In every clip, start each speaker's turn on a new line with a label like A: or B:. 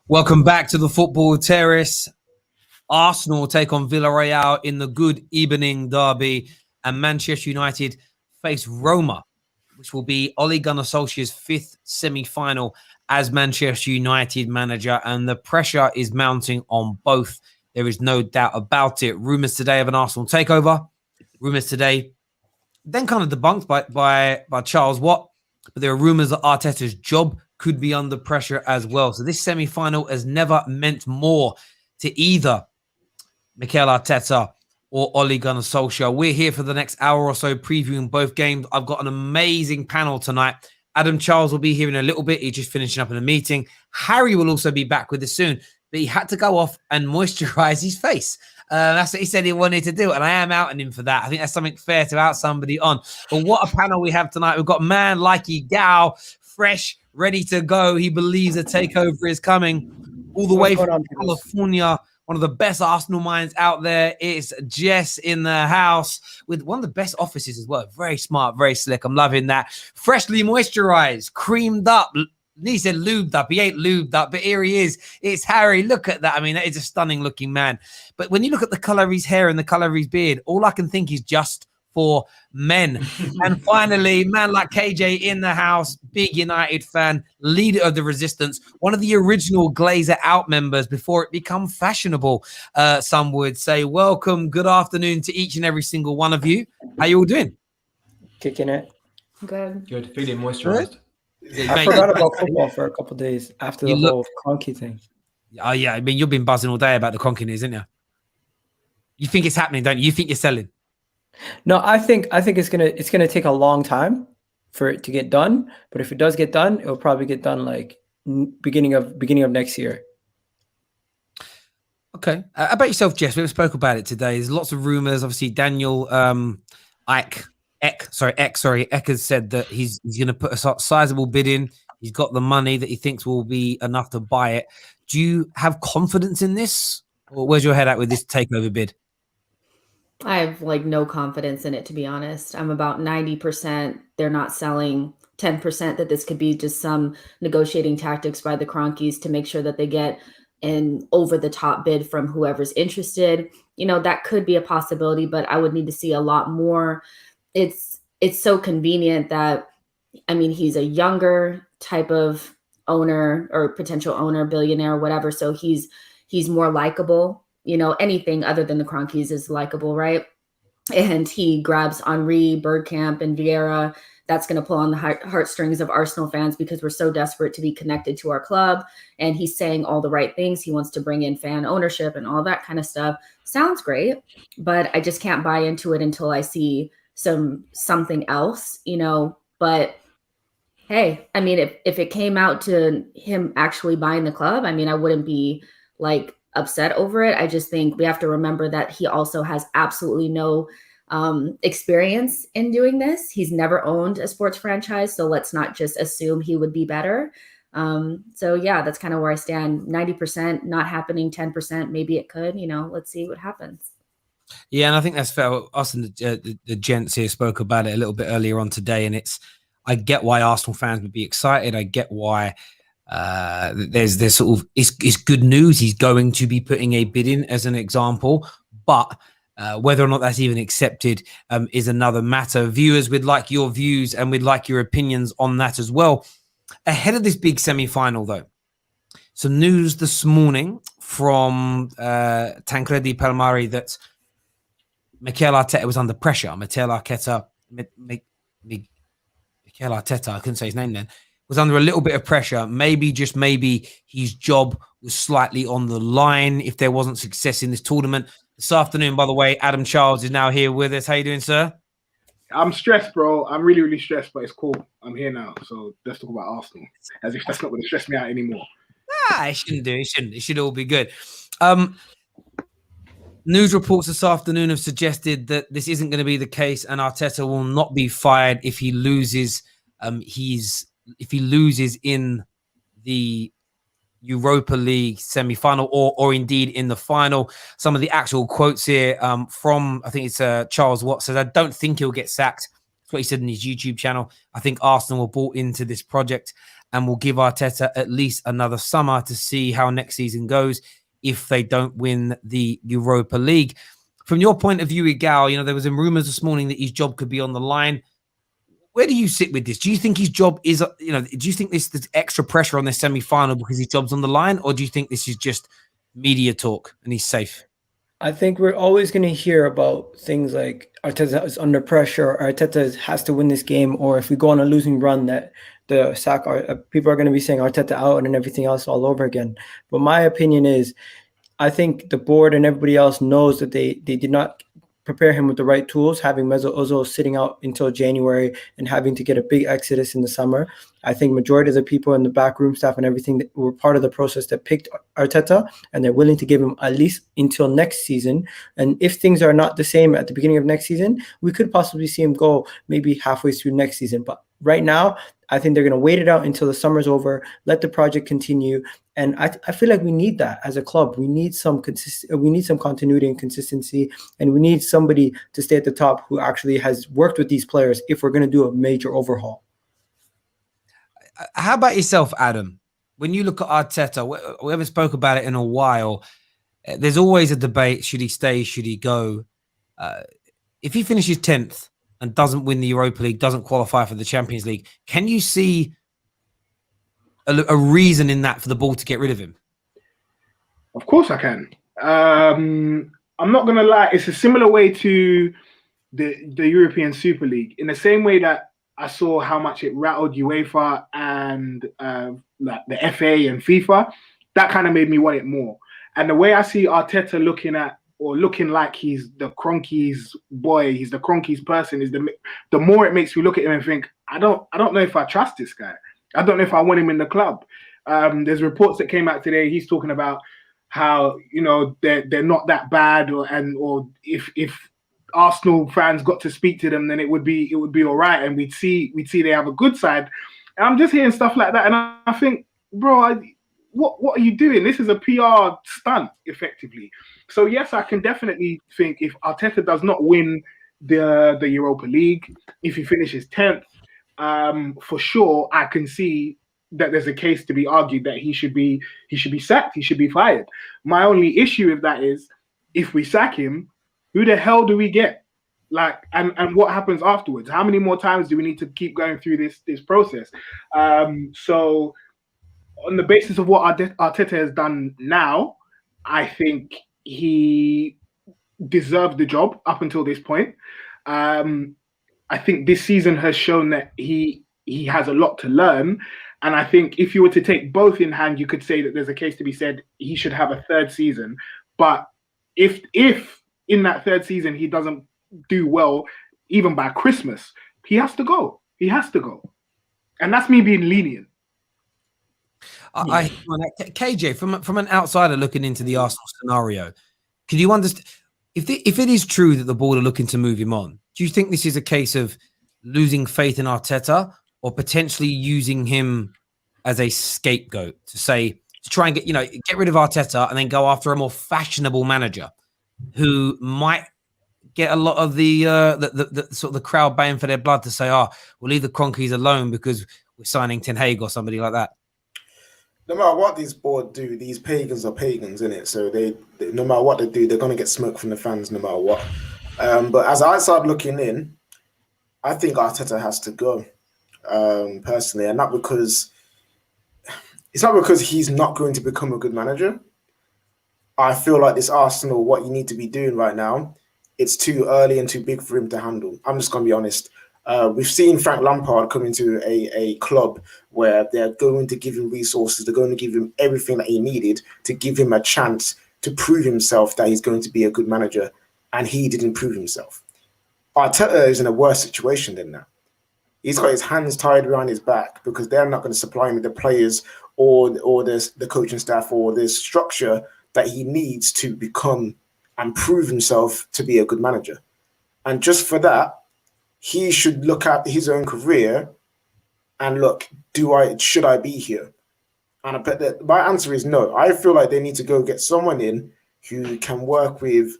A: Welcome back to the Football Terrace. Arsenal take on Villarreal in the good evening derby, and Manchester United face Roma, which will be Ole Gunnar Solskjaer's fifth semi-final as Manchester United manager, and the pressure is mounting on both. There is no doubt about it. Rumours today of an Arsenal takeover. Rumours today, then kind of debunked by Charles Watt, but there are rumours that Arteta's job could be under pressure as well. So this semi-final has never meant more to either Mikel Arteta or Ole Gunnar Solskjaer. We're here for the next hour or so previewing both games. I've got an amazing panel tonight. Adam Charles will be here in a little bit. He's just finishing up in a meeting. Harry will also be back with us soon, but he had to go off and moisturize his face. That's what he said he wanted to do, and I am outing him for that. I think that's something fair to out somebody on. But what a panel we have tonight. We've got man like Gao, fresh, ready to go. He believes a takeover is coming all the way from California. One of the best Arsenal minds out there. It's Jess in the house with one of the best offices as well. Very smart, very slick. I'm loving that. Freshly moisturized, creamed up. He said lubed up. He ain't lubed up, but here he is. It's Harry. Look at that. I mean, that is a stunning looking man. But when you look at the color of his hair and the color of his beard, all I can think is just for men. And finally, man like KJ in the house, big United fan, leader of the resistance, one of the original Glazer out members before it became fashionable, some would say. Welcome, good afternoon to each and every single one of you. How you all doing?
B: Kicking it.
C: Good. Feeling moisturized.
B: I forgot about football for a couple of days after the whole Cronky thing.
A: Oh, yeah. I mean, you've been buzzing all day about the Cronky news, haven't you? You think it's happening, don't you? You think you're selling?
B: No, I think it's gonna take a long time for it to get done. But if it does get done, it'll probably get done like beginning of next year.
A: Okay. About yourself, Jess. We spoke about it today. There's lots of rumors. Obviously, Daniel Eck has said that he's going to put a sizable bid in. He's got the money that he thinks will be enough to buy it. Do you have confidence in this, or where's your head at with this takeover bid?
D: I have no confidence in it, to be honest. I'm about 90%. They're not selling 10% that this could be just some negotiating tactics by the Cronkies to make sure that they get an over the top bid from whoever's interested. That could be a possibility, but I would need to see a lot more. It's so convenient that, I mean, he's a younger type of owner or potential owner, billionaire, whatever. So he's more likable. Anything other than the Cronkies is likable, right? And he grabs Henry, Bergkamp, and Vieira. That's going to pull on the heartstrings of Arsenal fans because we're so desperate to be connected to our club. And he's saying all the right things. He wants to bring in fan ownership and all that kind of stuff. Sounds great, but I just can't buy into it until I see something else, But hey, I mean, if it came out to him actually buying the club, I mean, I wouldn't be upset over it. I just think we have to remember that he also has absolutely no experience in doing this. He's never owned a sports franchise, so let's not just assume he would be better. So yeah, that's kind of where I stand. 90% not happening, 10% maybe it could. Let's see what happens.
A: Yeah, and I think that's fair. Us and the gents here spoke about it a little bit earlier on today, and I get why Arsenal fans would be excited. I get why there's sort of it's good news. He's going to be putting a bid in as an example, but whether or not that's even accepted is another matter. Viewers, we'd like your views and we'd like your opinions on that as well. Ahead of this big semi-final, though, some news this morning from Tancredi Palmari that Mikel Arteta was under pressure. Mikel Arteta, I couldn't say his name then, was under a little bit of pressure. Maybe, just maybe, his job was slightly on the line if there wasn't success in this tournament. This afternoon, by the way, Adam Charles is now here with us. How you doing, sir?
E: I'm stressed, bro. I'm really, really stressed, but it's cool. I'm here now, so let's talk about Arsenal. As if that's not going to stress me out anymore.
A: It shouldn't do. It shouldn't. It should all be good. News reports this afternoon have suggested that this isn't going to be the case, and Arteta will not be fired if he loses. If he loses in the Europa League semi-final or indeed in the final. Some of the actual quotes here from, I think it's Charles Watt says, I don't think he'll get sacked. That's what he said in his YouTube channel. I think Arsenal were bought into this project and will give Arteta at least another summer to see how next season goes if they don't win the Europa League. From your point of view, Igal, there was some rumors this morning that his job could be on the line. Where do you sit with this? Do you think his job is, do you think there's extra pressure on this semi-final because his job's on the line, or do you think this is just media talk and he's safe?
B: I think we're always going to hear about things like Arteta is under pressure, or Arteta has to win this game, or if we go on a losing run, that people are going to be saying Arteta out and everything else all over again. But my opinion is, I think the board and everybody else knows that they did not prepare him with the right tools, having Mesut Ozil sitting out until January and having to get a big exodus in the summer. I think majority of the people in the backroom staff and everything that were part of the process that picked Arteta, and they're willing to give him at least until next season. And if things are not the same at the beginning of next season, we could possibly see him go maybe halfway through next season. But right now, I think they're going to wait it out until the summer's over, let the project continue. And I feel like we need that as a club. We need some continuity and consistency, and we need somebody to stay at the top who actually has worked with these players if we're going to do a major overhaul.
A: How about yourself, Adam? When you look at Arteta, we haven't spoke about it in a while. There's always a debate. Should he stay? Should he go? If he finishes 10th and doesn't win the Europa League, doesn't qualify for the Champions League, can you see a reason in that for the board to get rid of him?
E: Of course I can. I'm not going to lie. It's a similar way to the European Super League, in the same way that I saw how much it rattled UEFA and like the FA and FIFA. That kind of made me want it more. And the way I see Arteta looking like he's the Kroenke's boy, he's the Kroenke's person, is the more it makes me look at him and think, I don't know if I trust this guy. I don't know if I want him in the club. There's reports that came out today. He's talking about how they're not that bad, or if Arsenal fans got to speak to them, then it would be all right, and we'd see they have a good side. And I'm just hearing stuff like that, and I think, bro, what are you doing? This is a PR stunt, effectively. So yes, I can definitely think if Arteta does not win the Europa League, if he finishes 10th, for sure I can see that there's a case to be argued that he should be sacked, he should be fired. My only issue with that is, if we sack him, who the hell do we get? Like, and what happens afterwards? How many more times do we need to keep going through this process? So on the basis of what Arteta has done now, I think he deserved the job up until this point. I think this season has shown that he has a lot to learn. And I think if you were to take both in hand, you could say that there's a case to be said he should have a third season. But if in that third season he doesn't do well, even by Christmas, he has to go. He has to go. And that's me being lenient.
A: KJ, from an outsider looking into the Arsenal scenario, can you understand if it is true that the board are looking to move him on? Do you think this is a case of losing faith in Arteta, or potentially using him as a scapegoat to try and get rid of Arteta and then go after a more fashionable manager who might get a lot of the sort of the crowd baying for their blood to say, we'll leave the Kroenkes alone because we're signing Ten Hag or somebody like that?
F: No matter what these board do, these pagans are pagans, innit? So they no matter what they do, they're going to get smoke from the fans no matter what. But as I start looking in, I think Arteta has to go, personally. And not because he's not going to become a good manager. I feel like this Arsenal, what you need to be doing right now, it's too early and too big for him to handle. I'm just going to be honest. We've seen Frank Lampard come into a club where they're going to give him resources. They're going to give him everything that he needed to give him a chance to prove himself that he's going to be a good manager. And he didn't prove himself. Arteta is in a worse situation than that. He's got his hands tied around his back because they're not going to supply him with the players or the coaching staff or the structure that he needs to become and prove himself to be a good manager. And just for that, he should look at his own career and look, should I be here? And I bet that my answer is no. I feel like they need to go get someone in who can work with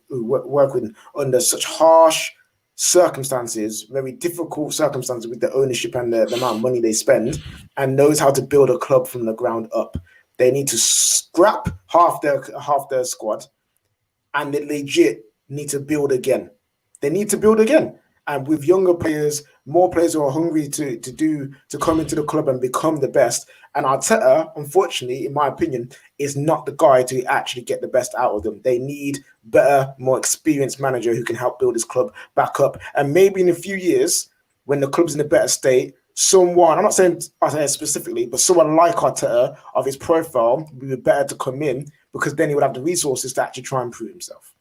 F: under such harsh circumstances, very difficult circumstances with the ownership and the amount of money they spend, and knows how to build a club from the ground up. They need to scrap half their squad, and they legit need to build again. They need to build again. And with younger players, more players who are hungry to come into the club and become the best. And Arteta, unfortunately, in my opinion, is not the guy to actually get the best out of them. They need better, more experienced manager who can help build this club back up. And maybe in a few years, when the club's in a better state, someone, I'm not saying Arteta specifically, but someone like Arteta of his profile would be better to come in, because then he would have the resources to actually try and prove himself.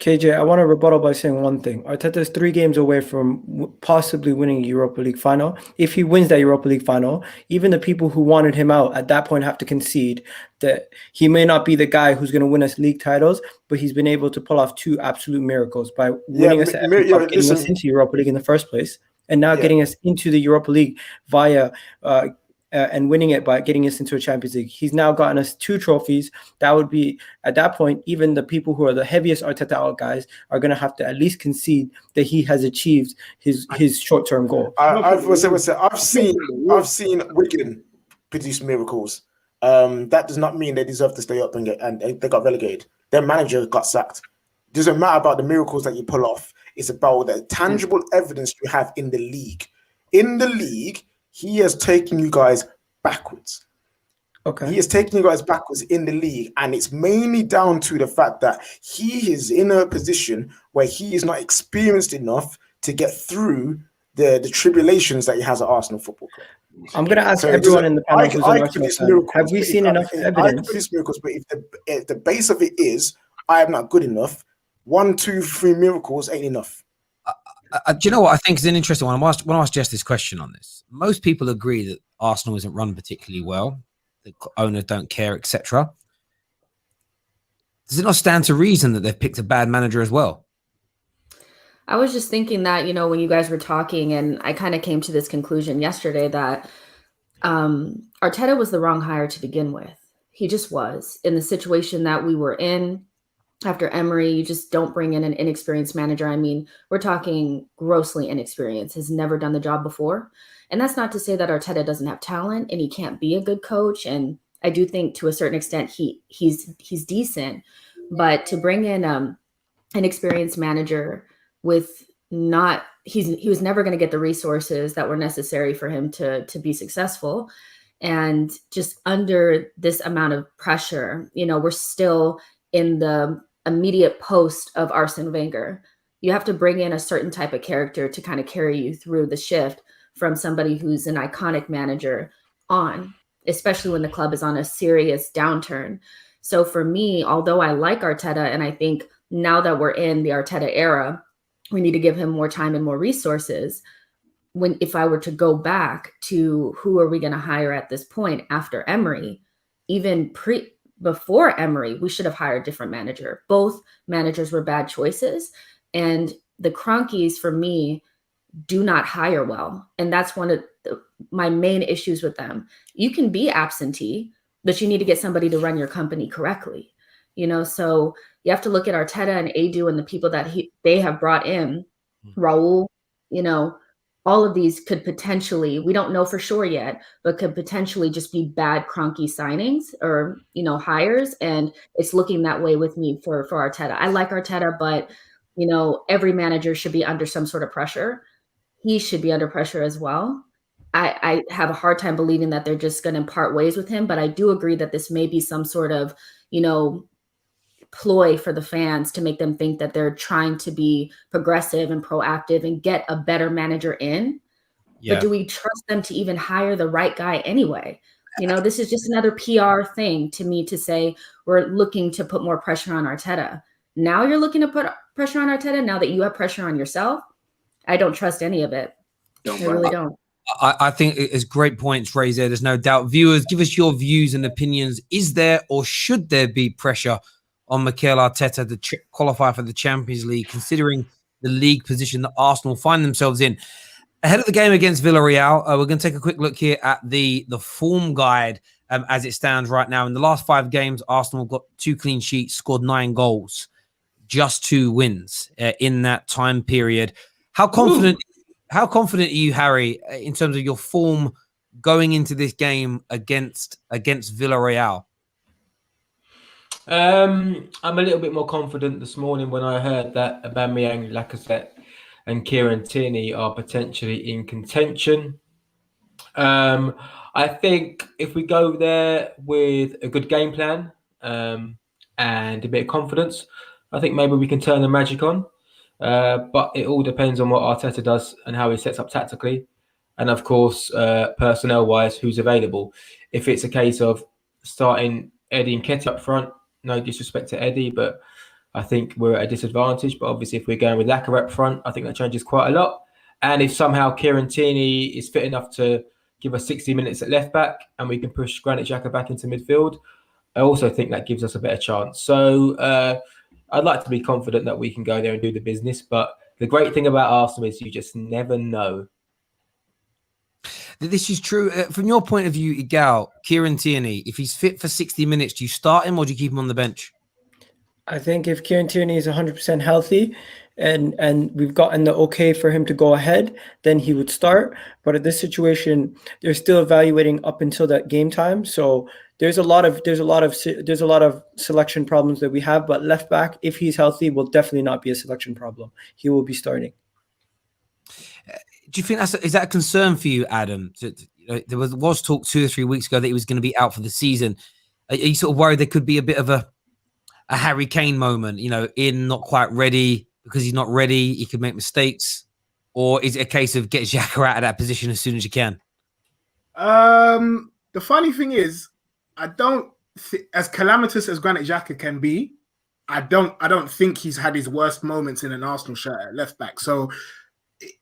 B: KJ, I want to rebuttal by saying one thing. Arteta is 3 games away from possibly winning a Europa League final. If he wins that Europa League final, even the people who wanted him out at that point have to concede that he may not be the guy who's going to win us league titles, but he's been able to pull off 2 absolute miracles by winning us, getting us into Europa League in the first place, and now getting us into the Europa League via and winning it by getting us into a Champions League. He's now gotten us 2 trophies. That would be, at that point, even the people who are the heaviest Arteta out guys are going to have to at least concede that he has achieved his short-term goal.
F: I've seen Wigan produce miracles. That does not mean they deserve to stay up and they got relegated. Their manager got sacked. It doesn't matter about the miracles that you pull off. It's about the tangible evidence you have in the league. In the league, he has taken you guys backwards.
B: Okay.
F: He is taking you guys backwards in the league, and it's mainly down to the fact that he is in a position where he is not experienced enough to get through the tribulations that he has at Arsenal Football Club.
B: I'm going to ask everyone in the panel who's an Arsenal fan, have we seen enough evidence?
F: I produce miracles, but if the base of it is, I am not good enough, 1, 2, 3 miracles ain't enough.
A: Do you know what I think is an interesting one? When I asked Jess this question on this, most people agree that Arsenal isn't run particularly well. The owners don't care, etc. Does it not stand to reason that they've picked a bad manager as well?
D: I was just thinking that, when you guys were talking, and I kind of came to this conclusion yesterday that Arteta was the wrong hire to begin with. He just was. In the situation that we were in after Emery, you just don't bring in an inexperienced manager. I mean, we're talking grossly inexperienced, has never done the job before. And that's not to say that Arteta doesn't have talent and he can't be a good coach. And I do think to a certain extent he's decent, but to bring in an experienced manager with he was never going to get the resources that were necessary for him to be successful. And just under this amount of pressure, we're still in the immediate post of Arsene Wenger. You have to bring in a certain type of character to kind of carry you through the shift from somebody who's an iconic manager on, especially when the club is on a serious downturn. So for me, although I like Arteta, and I think now that we're in the Arteta era, we need to give him more time and more resources. If I were to go back to who are we going to hire at this point after Emery, even before Emery, we should have hired a different manager. Both managers were bad choices. And the Kroenkes, for me, do not hire well. And that's one of my main issues with them. You can be absentee, but you need to get somebody to run your company correctly. So you have to look at Arteta and Edu and the people that they have brought in. Raul, all of these could potentially, we don't know for sure yet, but could potentially just be bad Kroenke signings or, hires. And it's looking that way with me for Arteta. I like Arteta, but, every manager should be under some sort of pressure. He should be under pressure as well. I have a hard time believing that they're just going to part ways with him, but I do agree that this may be some sort of, ploy for the fans to make them think that they're trying to be progressive and proactive and get a better manager in. Yeah. But do we trust them to even hire the right guy anyway? This is just another PR thing to me to say we're looking to put more pressure on Arteta. Now you're looking to put pressure on Arteta now that you have pressure on yourself. I don't trust any of it. I really don't.
A: I think it's great points raised there. There's no doubt. Viewers, give us your views and opinions. Is there or should there be pressure on Mikel Arteta to qualify for the Champions League, considering the league position that Arsenal find themselves in? Ahead of the game against Villarreal, we're going to take a quick look here at the form guide as it stands right now. In the last 5 games, Arsenal got 2 clean sheets, scored 9 goals, just 2 wins in that time period. How confident are you, Harry, in terms of your form going into this game against Villarreal?
C: I'm a little bit more confident this morning when I heard that Aubameyang, Lacazette, and Kieran Tierney are potentially in contention. I think if we go there with a good game plan and a bit of confidence, I think maybe we can turn the magic on. But it all depends on what Arteta does and how he sets up tactically. And of course, personnel-wise, who's available. If it's a case of starting Eddie and Nketiah up front, no disrespect to Eddie, but I think we're at a disadvantage. But obviously, if we're going with Lacazette up front, I think that changes quite a lot. And if somehow Kieran Tierney is fit enough to give us 60 minutes at left back and we can push Granit Xhaka back into midfield, I also think that gives us a better chance. So I'd like to be confident that we can go there and do the business. But the great thing about Arsenal is you just never know.
A: This is true. From your point of view, Igal, Kieran Tierney, if he's fit for 60 minutes, do you start him or do you keep him on the bench?
B: I think if Kieran Tierney is 100% healthy and we've gotten the okay for him to go ahead, then he would start. But at this situation, they're still evaluating up until that game time. So there's a lot of selection problems that we have. But left back, if he's healthy, will definitely not be a selection problem. He will be starting.
A: Do you think is that a concern for you, Adam? There was talk 2 or 3 weeks ago that he was going to be out for the season. Are you sort of worried there could be a bit of a Harry Kane moment, in not quite ready because he's not ready, he could make mistakes? Or is it a case of get Xhaka out of that position as soon as you can?
E: The funny thing is, I don't as calamitous as Granit Xhaka can be, I don't think he's had his worst moments in an Arsenal shirt at left back. So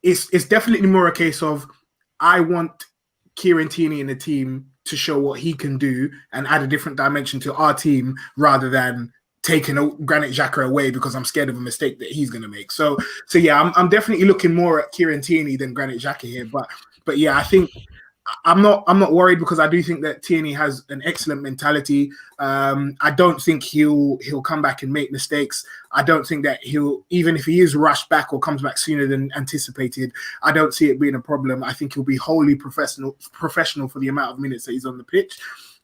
E: it's definitely more a case of I want Kieran Tierney in the team to show what he can do and add a different dimension to our team rather than taking Granit Xhaka away because I'm scared of a mistake that he's going to make. So yeah, I'm definitely looking more at Kieran Tierney than Granit Xhaka here. But yeah, I think I'm not worried because I do think that Tierney has an excellent mentality. I don't think he'll come back and make mistakes. I don't think that even if he is rushed back or comes back sooner than anticipated, I don't see it being a problem. I think he'll be wholly professional for the amount of minutes that he's on the pitch.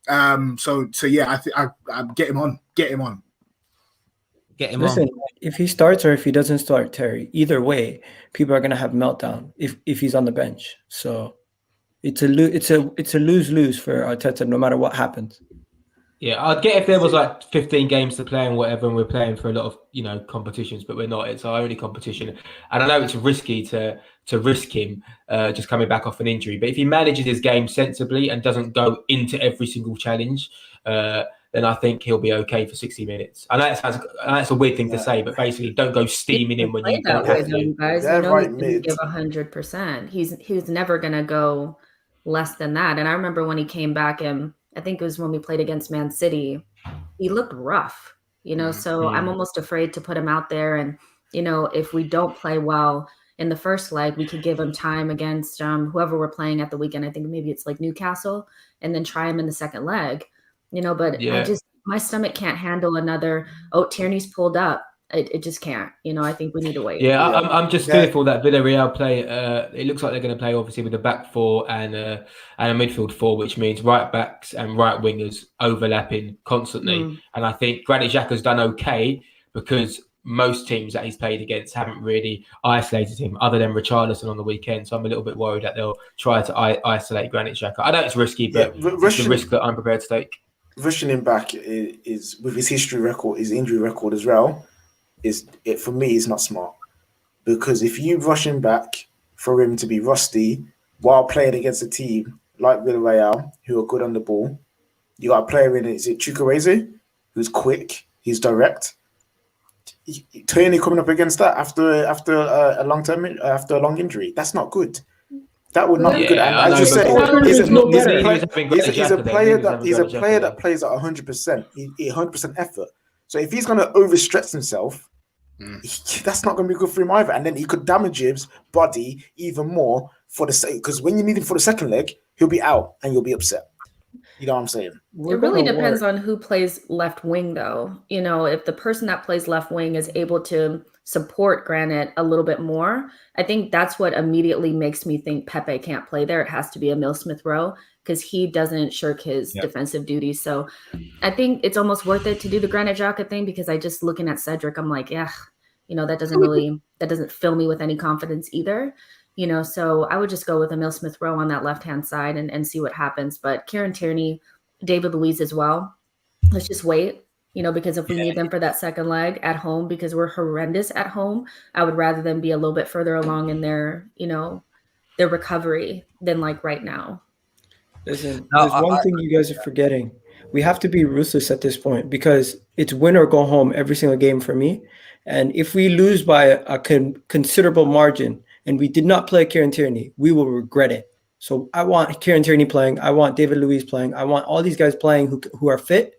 E: So yeah, I get him on.
B: Listen, if he starts or if he doesn't start, Terry, either way, people are gonna have meltdown if he's on the bench. So it's a lose-lose for Arteta no matter what happens.
C: Yeah, I'd get if there was like 15 games to play and whatever, and we're playing for a lot of competitions, but we're not. It's our only competition, and I know it's risky to risk him just coming back off an injury. But if he manages his game sensibly and doesn't go into every single challenge, then I think he'll be okay for 60 minutes. I know that's a weird thing to say, but basically, don't go steaming in when you don't have to.
D: Guys, he's going to give 100%. He's never going to go less than that. And I remember when he came back, and I think it was when we played against Man City, he looked rough, so I'm almost afraid to put him out there. And, if we don't play well in the first leg, we could give him time against whoever we're playing at the weekend. I think maybe it's like Newcastle, and then try him in the second leg, but yeah. My stomach can't handle another, Tierney's pulled up. It just can't. I think we need to wait.
C: Yeah, I'm just fearful that Villarreal play. It looks like they're going to play obviously with a back four and a midfield four, which means right backs and right wingers overlapping constantly. And I think Granit Xhaka's done okay because most teams that he's played against haven't really isolated him, other than Richarlison on the weekend. So I'm a little bit worried that they'll try to isolate Granit Xhaka. I know it's risky, but it's a risk that I'm prepared to take.
F: Rushing him back is with his history record, his injury record as well. For me is not smart, because if you rush him back for him to be rusty while playing against a team like Villarreal who are good on the ball, you got a player in it. Is it Chukwueze who's quick, he's direct? Tierney coming up against that after a long injury, that's not good. That would not be good. And as you say, he's a player that plays at 100%, 100% effort. So if he's going to overstretch himself, that's not going to be good for him either. And then he could damage his body even more for the sake, because when you need him for the second leg, he'll be out and you'll be upset. You know what I'm saying?
D: It really depends on who plays left wing, though. If the person that plays left wing is able to support Granit a little bit more. I think that's what immediately makes me think Pepe can't play there. It has to be Emile Smith-Rowe because he doesn't shirk his defensive duties. So I think it's almost worth it to do the Granit Xhaka thing because I just looking at Cedric, I'm like, yeah, that doesn't fill me with any confidence either. So I would just go with Emile Smith-Rowe on that left-hand side and see what happens. But Kieran Tierney, David Luiz as well. Let's just wait, because if we need them for that second leg at home, because we're horrendous at home, I would rather them be a little bit further along in their, their recovery than like right now.
B: Listen, there's one thing you guys are forgetting. We have to be ruthless at this point because it's win or go home every single game for me. And if we lose by a considerable margin and we did not play Kieran Tierney, we will regret it. So I want Kieran Tierney playing. I want David Luiz playing. I want all these guys playing who are fit.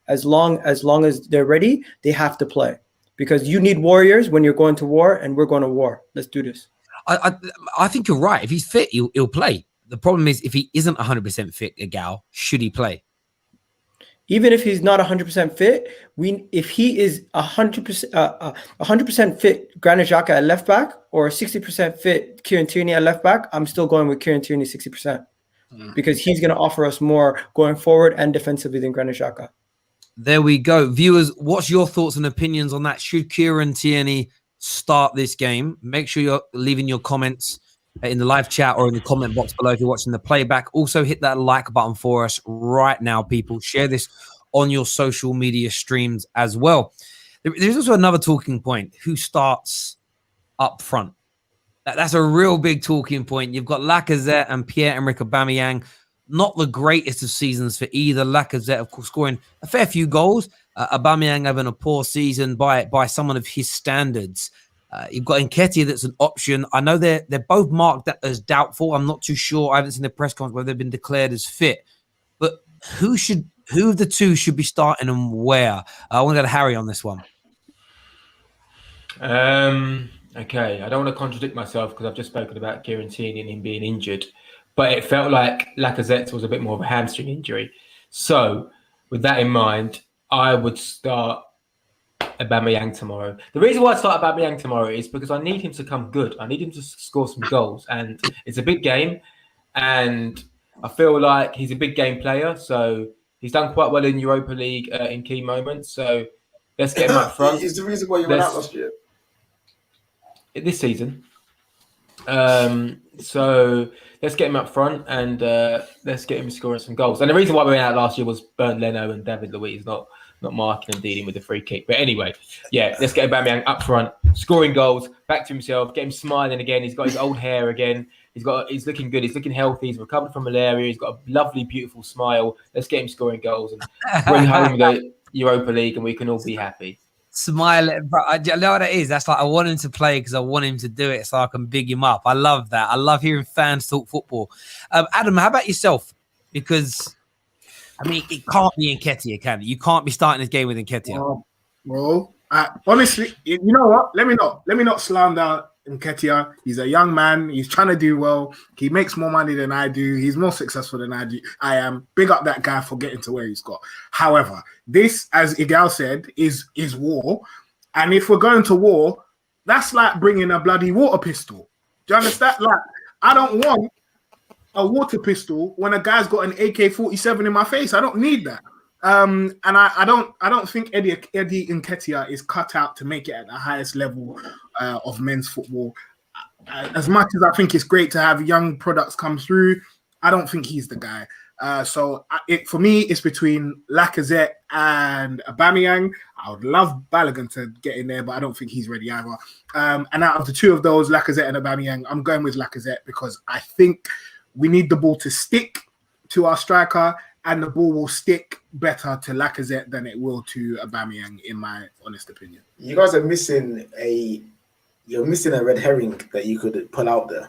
B: As long as they're ready, they have to play because you need warriors when you're going to war, and we're going to war. Let's do this.
A: I think you're right. If he's fit, he'll play. The problem is if he isn't 100% fit, Gal, should he play?
B: Even if he's not 100% fit, if he is 100% fit, Granit Xhaka at left back or 60% fit, Kieran Tierney at left back, I'm still going with Kieran Tierney 60% because he's going to offer us more going forward and defensively than Granit Xhaka.
A: There we go. Viewers, what's your thoughts and opinions on that? Should Kieran Tierney start this game? Make sure you're leaving your comments in the live chat or in the comment box below if you're watching the playback. Also, hit that like button for us right now, people. Share this on your social media streams as well. There's also another talking point. Who starts up front? That's a real big talking point. You've got Lacazette and Pierre-Emerick Aubameyang. Not the greatest of seasons for either. Lacazette, of course, scoring a fair few goals. Aubameyang having a poor season by someone of his standards. You've got Nketiah that's an option. I know they're both marked as doubtful. I'm not too sure. I haven't seen the press conference whether they've been declared as fit. But who of the two should be starting and where? I want to go to Harry on this one.
C: Okay, I don't want to contradict myself because I've just spoken about Kieran Tierney and him being injured. But it felt like Lacazette was a bit more of a hamstring injury. So with that in mind, I would start Aubameyang tomorrow. The reason why I start Aubameyang tomorrow is because I need him to come good. I need him to score some goals. And it's a big game. And I feel like he's a big game player. So he's done quite well in Europa League in key moments. So let's get him up front.
F: He's the reason why you went out last year.
C: This season. So let's get him up front and let's get him scoring some goals. And the reason why we went out last year was Bernd Leno and David Luiz not marking and dealing with the free kick. But anyway, yeah, let's get Aubameyang up front, scoring goals, back to himself, get him smiling again. He's got his old hair again. He's looking good. He's looking healthy. He's recovered from malaria. He's got a lovely, beautiful smile. Let's get him scoring goals and bring home the Europa League, and we can all be happy.
A: Smile, bro. I know what it is. That's like I want him to play because I want him to do it so I can big him up. I love that. I love hearing fans talk football. Adam, how about yourself? Because I mean, it can't be Nketiah, can it? You can't be starting this game with Nketiah.
E: Well, honestly, you know what? Let me not slander Nketiah. He's a young man. He's trying to do well. He makes more money than I do. He's more successful than I am. Big up that guy for getting to where he's got. However, this, as Igal said, is war. And if we're going to war, that's like bringing a bloody water pistol. Do you understand? Like, I don't want a water pistol when a guy's got an AK-47 in my face. I don't need that. And I don't think Eddie Nketiah is cut out to make it at the highest level of men's football. As much as I think it's great to have young products come through, I don't think he's the guy. So for me, it's between Lacazette and Aubameyang. I would love Balogun to get in there, but I don't think he's ready either. And out of the two of those, Lacazette and Aubameyang, I'm going with Lacazette because I think we need the ball to stick to our striker, and the ball will stick better to Lacazette than it will to Aubameyang, in my honest opinion.
F: You guys are missing a red herring that you could pull out there.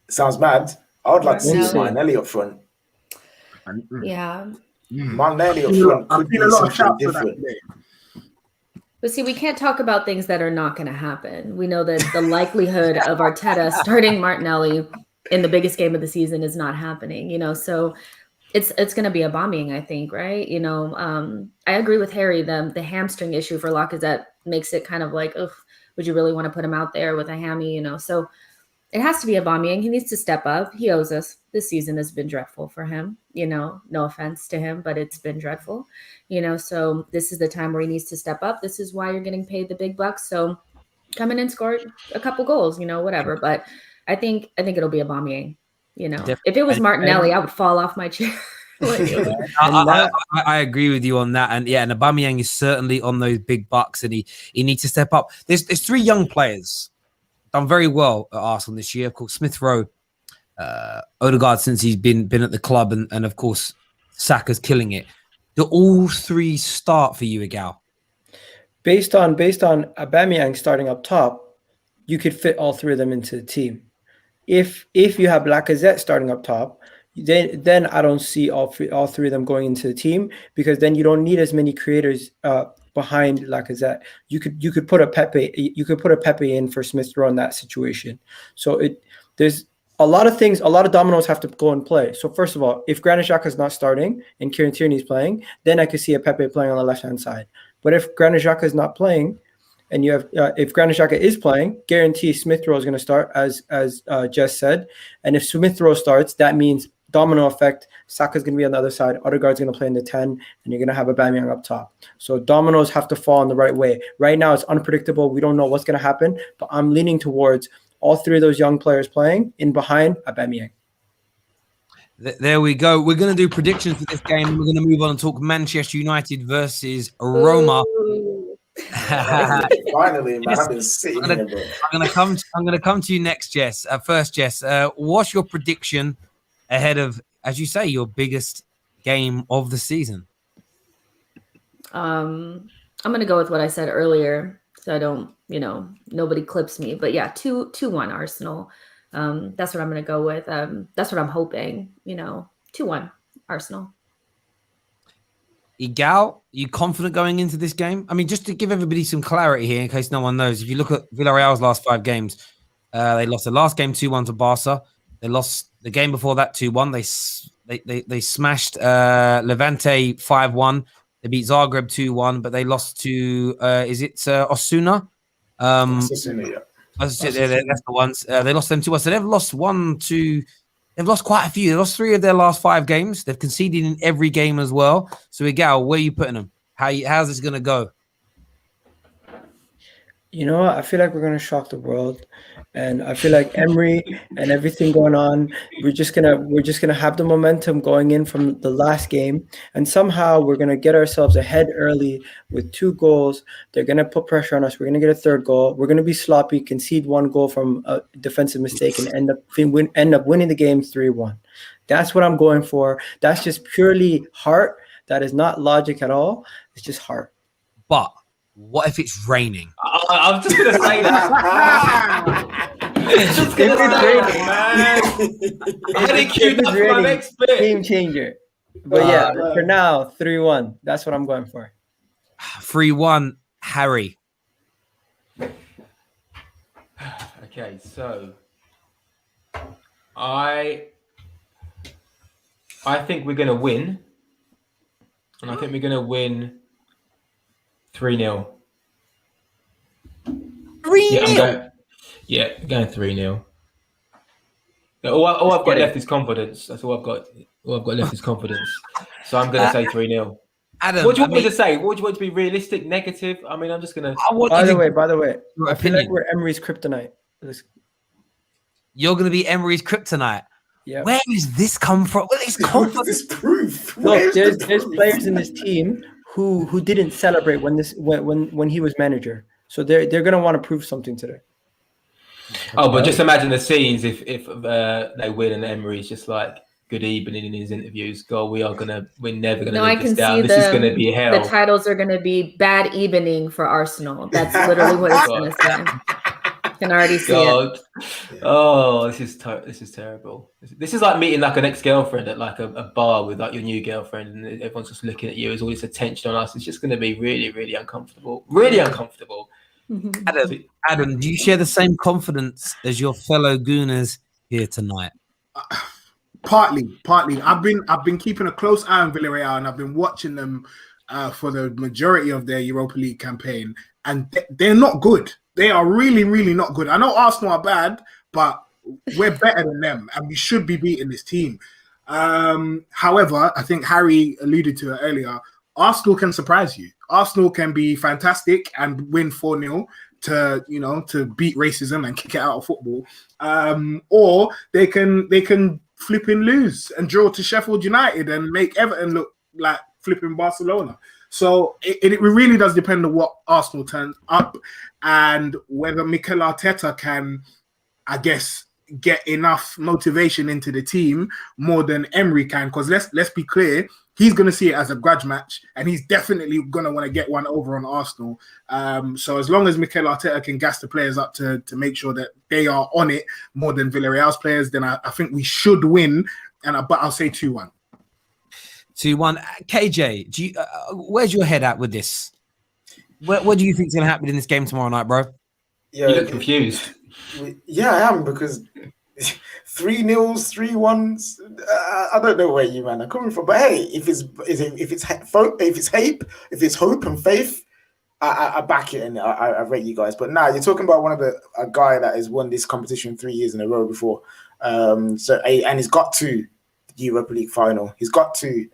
F: Sounds mad. I would like to see Martinelli up front.
D: Yeah.
F: Martinelli up front could be something different.
D: But see, we can't talk about things that are not going to happen. We know that the likelihood of Arteta starting Martinelli in the biggest game of the season is not happening, so it's going to be a bombing, I think, right? I agree with Harry. The hamstring issue for Lacazette makes it kind of like, ugh, would you really want to put him out there with a hammy? So it has to be a bombing. He needs to step up. He owes us. This season has been dreadful for him. No offense to him, but it's been dreadful. So this is the time where he needs to step up. This is why you're getting paid the big bucks. So come in and score a couple goals, whatever. But I think it'll be a bombing. If it was Martinelli, I would fall off my chair.
A: I agree with you on that, and Aubameyang is certainly on those big bucks, and he needs to step up. There's 3 young players done very well at Arsenal this year. Of course, Smith Rowe, Odegaard since he's been at the club, and of course Saka's killing it. Do all 3 start for you, Igal?
B: Based on Aubameyang starting up top, you could fit all 3 of them into the team. If you have Lacazette starting up top, then I don't see all 3 of them going into the team, because then you don't need as many creators behind Lacazette. You could put a Pepe. You could put a Pepe in for Smith Rowe in that situation. So there's a lot of things. A lot of dominoes have to go and play. So first of all, if Granit Xhaka is not starting and Kieran Tierney is playing, then I could see a Pepe playing on the left hand side. But if Granit Xhaka is not playing, and you have if Granit Xhaka is playing, guarantee Smith Rowe is going to start, as Jess said. And if Smith Rowe starts, that means domino effect. Saka's going to be on the other side. Odegaard's going to play in the 10, and you're going to have Aubameyang up top. So dominoes have to fall in the right way. Right now, it's unpredictable. We don't know what's going to happen, but I'm leaning towards all 3 of those young players playing in behind Aubameyang.
A: There we go. We're going to do predictions for this game. We're going to move on and talk Manchester United versus Roma.
F: Finally, man, I've been sitting here, bro.
A: I'm going to come to you next, Jess. First, Jess, what's your prediction ahead of, as you say, your biggest game of the season?
D: I'm going to go with what I said earlier, so I don't, nobody clips me. But yeah, 2-1 Arsenal. That's what I'm going to go with. That's what I'm hoping. 2-1 Arsenal.
A: Igal, you confident going into this game? I mean, just to give everybody some clarity here, in case no one knows, if you look at Villarreal's last 5 games, they lost the last game 2-1 to Barca. They lost the game before that 2-1. They smashed Levante 5-1. They beat Zagreb 2-1, but they lost to Osasuna?
F: Osasuna, yeah.
A: That's the ones. They lost them 2-1. So they've lost 1, 2. They've lost quite a few. They lost 3 of their last 5 games. They've conceded in every game as well. So, Igal, where are you putting them? How's this going to go?
B: I feel like we're going to shock the world, and I feel like Emery and everything going on, we're just gonna have the momentum going in from the last game, and somehow we're gonna get ourselves ahead early with 2 goals. They're gonna put pressure on us. We're gonna get a 3rd goal. We're gonna be sloppy, concede 1 goal from a defensive mistake, and end up winning the game 3-1. That's what I'm going for. That's just purely heart. That is not logic at all. It's just heart.
A: But what if it's raining?
C: I'm just going to say that. Just going to say that, man. I had it queued up for my next bit.
B: Game changer. But for now, 3-1. That's what I'm going for.
A: 3-1, Harry.
C: Okay, so I think we're going to win. And I think we're going to win 3-0.
A: 3-0?
C: Yeah, I'm going 3-0. All I've got left is confidence. That's all I've got. All I've got left is confidence. So I'm going to say 3-0.
A: Adam,
C: what do you want me to say? What do you want to be realistic, negative? I mean, I'm just going to...
B: By the way, I feel like we're Emery's kryptonite.
A: You're going to be Emery's kryptonite?
B: Yeah.
A: Where does this come from? Where is confidence?
F: This proof?
B: Look, there's players in this team who didn't celebrate when he was manager. So they're going to want to prove something today.
C: Oh, but just imagine the scenes if they win and Emery's just like, good evening in his interviews. God, we're never going to live this down. This is going to be hell.
D: The titles are going to be bad evening for Arsenal. That's literally what it's going to say. I can already see it.
C: Oh, this is terrible. This is like meeting like an ex-girlfriend at like a bar with like your new girlfriend, and everyone's just looking at you. There's all this attention on us. It's just going to be really, really uncomfortable. Really uncomfortable.
A: Adam, do you share the same confidence as your fellow Gooners here tonight?
E: Partly. I've been keeping a close eye on Villarreal, and I've been watching them for the majority of their Europa League campaign, and they're not good. They are really, really not good. I know Arsenal are bad, but we're better than them, and we should be beating this team. However, I think Harry alluded to it earlier. Arsenal can surprise you. Arsenal can be fantastic and win 4-0 to beat racism and kick it out of football. Or they can flipping lose and draw to Sheffield United and make Everton look like flipping Barcelona. So it really does depend on what Arsenal turns up and whether Mikel Arteta can, I guess, get enough motivation into the team more than Emery can. Because let's be clear, he's going to see it as a grudge match, and he's definitely going to want to get one over on Arsenal. So as long as Mikel Arteta can gas the players up to make sure that they are on it more than Villarreal's players, then I think we should win. But I'll say 2-1.
A: 2-1. KJ, where's your head at with this? What do you think is going to happen in this game tomorrow night, bro?
C: You look confused.
F: Yeah, I am, because 3-0s, 3-1s. I don't know where you man are coming from, but hey, if it's hope and faith, I back it and I rate you guys. But now you're talking about a guy that has won this competition 3 years in a row before. And he's got to the Europa League final. He's got to.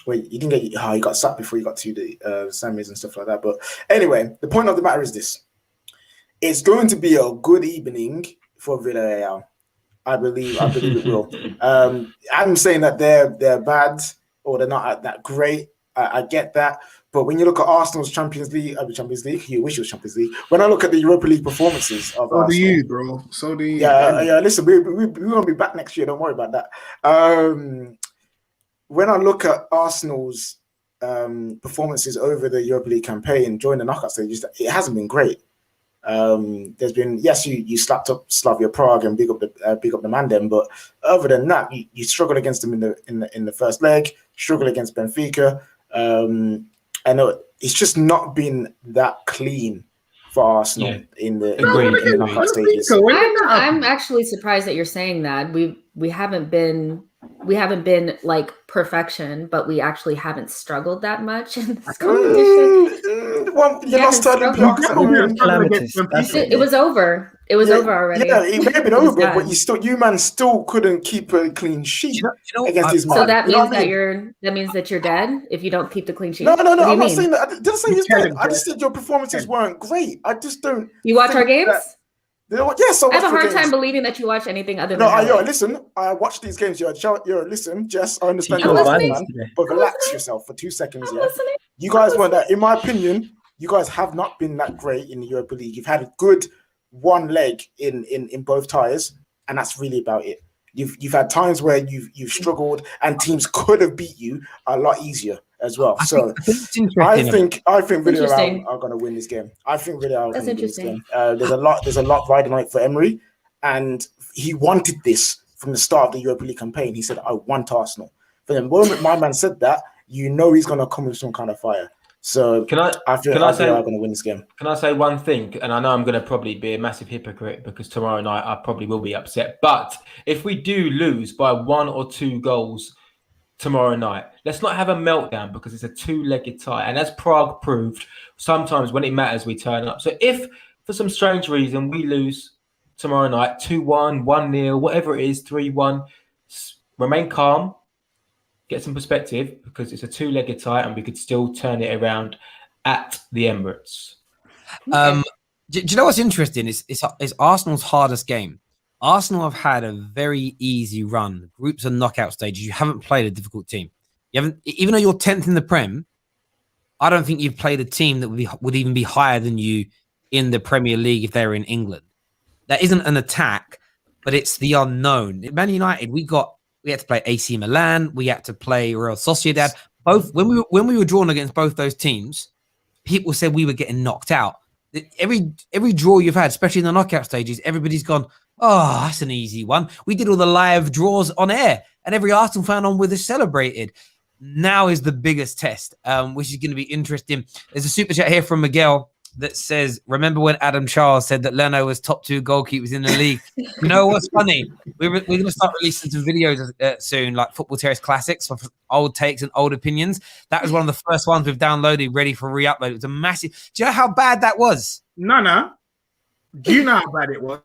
F: He got sacked before he got to the semis and stuff like that. But anyway, the point of the matter is this. It's going to be a good evening for Villarreal. I believe it will. I'm saying that they're bad or they're not that great. I get that. But when you look at Arsenal's Champions League, you wish it was Champions League. When I look at the Europa League performances of Arsenal,
E: do you, bro. So do you.
F: Yeah. Listen, we're going to be back next year. Don't worry about that. When I look at Arsenal's performances over the Europa League campaign during the knockout stages, it hasn't been great. There's been, yes, you slapped up Slavia Prague and big up the man then, but other than that, you struggled against them in the first leg, struggled against Benfica. I know it's just not been that clean for Arsenal in the knockout stages.
D: I'm actually surprised that you're saying that. We haven't been like perfection, but we actually haven't struggled that much in this competition. It was over. It was over already.
F: Yeah, it may have been over, but you man still couldn't keep a clean sheet against his man.
D: So that means that means that you're dead if you don't keep the clean sheet.
F: No. I'm not saying that. I didn't say he's dead. I just said your performances weren't great. I just don't.
D: You watch our games?
F: Yes,
D: I have a hard time believing that you watch anything other than.
F: Listen, I watch these games. Listen, Jess, I understand
D: you're
F: man, but relax yourself for 2 seconds. Yeah, you guys weren't that. In my opinion, you guys have not been that great in the Europa League. You've had a good one leg in both ties, and that's really about it. You've had times where you've struggled, and teams could have beat you a lot easier as well. I think Villarreal are going to win this game. I think Villarreal are going to win this game. There's a lot riding on it for Emery, and he wanted this from the start of the Europa League campaign. He said, "I want Arsenal." But the moment my man said that, you know he's going to come with some kind of fire. So I feel I'm going to win this game.
C: Can I say one thing? And I know I'm going to probably be a massive hypocrite because tomorrow night I probably will be upset. But if we do lose by 1 or 2 goals tomorrow night, let's not have a meltdown because it's a 2-legged tie. And as Prague proved, sometimes when it matters, we turn up. So if for some strange reason we lose tomorrow night, 2-1, 1-0, whatever it is, 3-1, remain calm. Get some perspective because it's a 2-legged tie and we could still turn it around at the Emirates.
A: Do you know what's interesting? It's Arsenal's hardest game. Arsenal have had a very easy run, groups and knockout stages. You haven't played a difficult team. You haven't, even though you're 10th in the Prem. I don't think you've played a team that would even be higher than you in the Premier League if they were in England. That isn't an attack, but it's the unknown. At Man United, we had to play AC Milan. We had to play Real Sociedad. Both when we were drawn against both those teams, people said we were getting knocked out. Every draw you've had, especially in the knockout stages, everybody's gone, "Oh, that's an easy one." We did all the live draws on air, and every Arsenal fan on with us celebrated. Now is the biggest test, which is going to be interesting. There's a super chat here from Miguel. that says, remember when Adam Charles said that Leno was top 2 goalkeepers in the league? You know what's funny? We're going to start releasing some videos soon, like Football Terrace classics, of old takes and old opinions. That was one of the first ones we've downloaded, ready for re-upload. It was a massive... Do you know how bad that was?
E: No. Do you know how bad it was?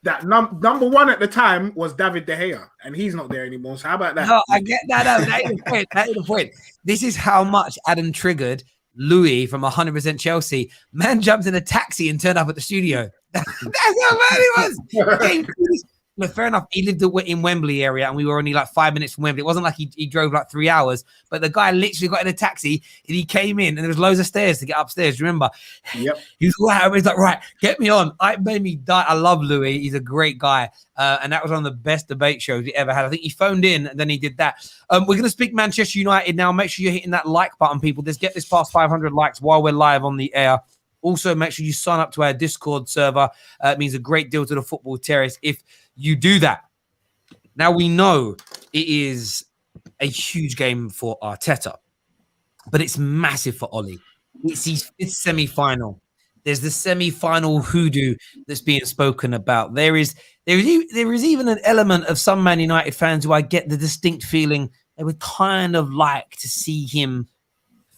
E: That number one at the time was David De Gea, and he's not there anymore. So how about that?
A: No, I get that. That is the point. That is the point. This is how much Adam triggered Louis from 100% Chelsea. Man jumped in a taxi and turned up at the studio. That's how bad it was. No, fair enough. He lived in Wembley area, and we were only like 5 minutes from Wembley. It wasn't like he drove like 3 hours, but the guy literally got in a taxi and he came in, and there was loads of stairs to get upstairs. Remember?
E: Yep.
A: He was wow. He's like, right, get me on. It made me die. I love Louis. He's a great guy, and that was one of the best debate shows we ever had. I think he phoned in and then he did that. We're going to speak Manchester United now. Make sure you're hitting that like button, people. Let's get this past 500 likes while we're live on the air. Also, make sure you sign up to our Discord server. It means a great deal to the Football Terrace if you do that. Now, we know it is a huge game for Arteta, but it's massive for Oli. It's his 5th semi-final. There's the semi-final hoodoo that's being spoken about. There is even an element of some Man United fans who I get the distinct feeling they would kind of like to see him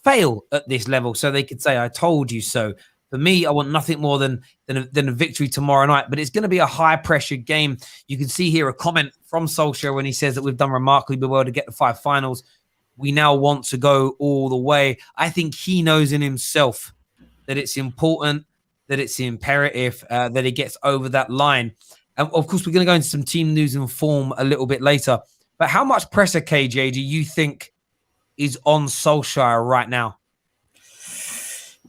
A: fail at this level so they could say, I told you so. For me, I want nothing more than a victory tomorrow night, but it's going to be a high-pressure game. You can see here a comment from Solskjaer when he says that we've done remarkably well to get the 5 finals. We now want to go all the way. I think he knows in himself that it's important, that it's imperative, that he gets over that line. And, of course, we're going to go into some team news and form a little bit later. But how much pressure, KJ, do you think is on Solskjaer right now?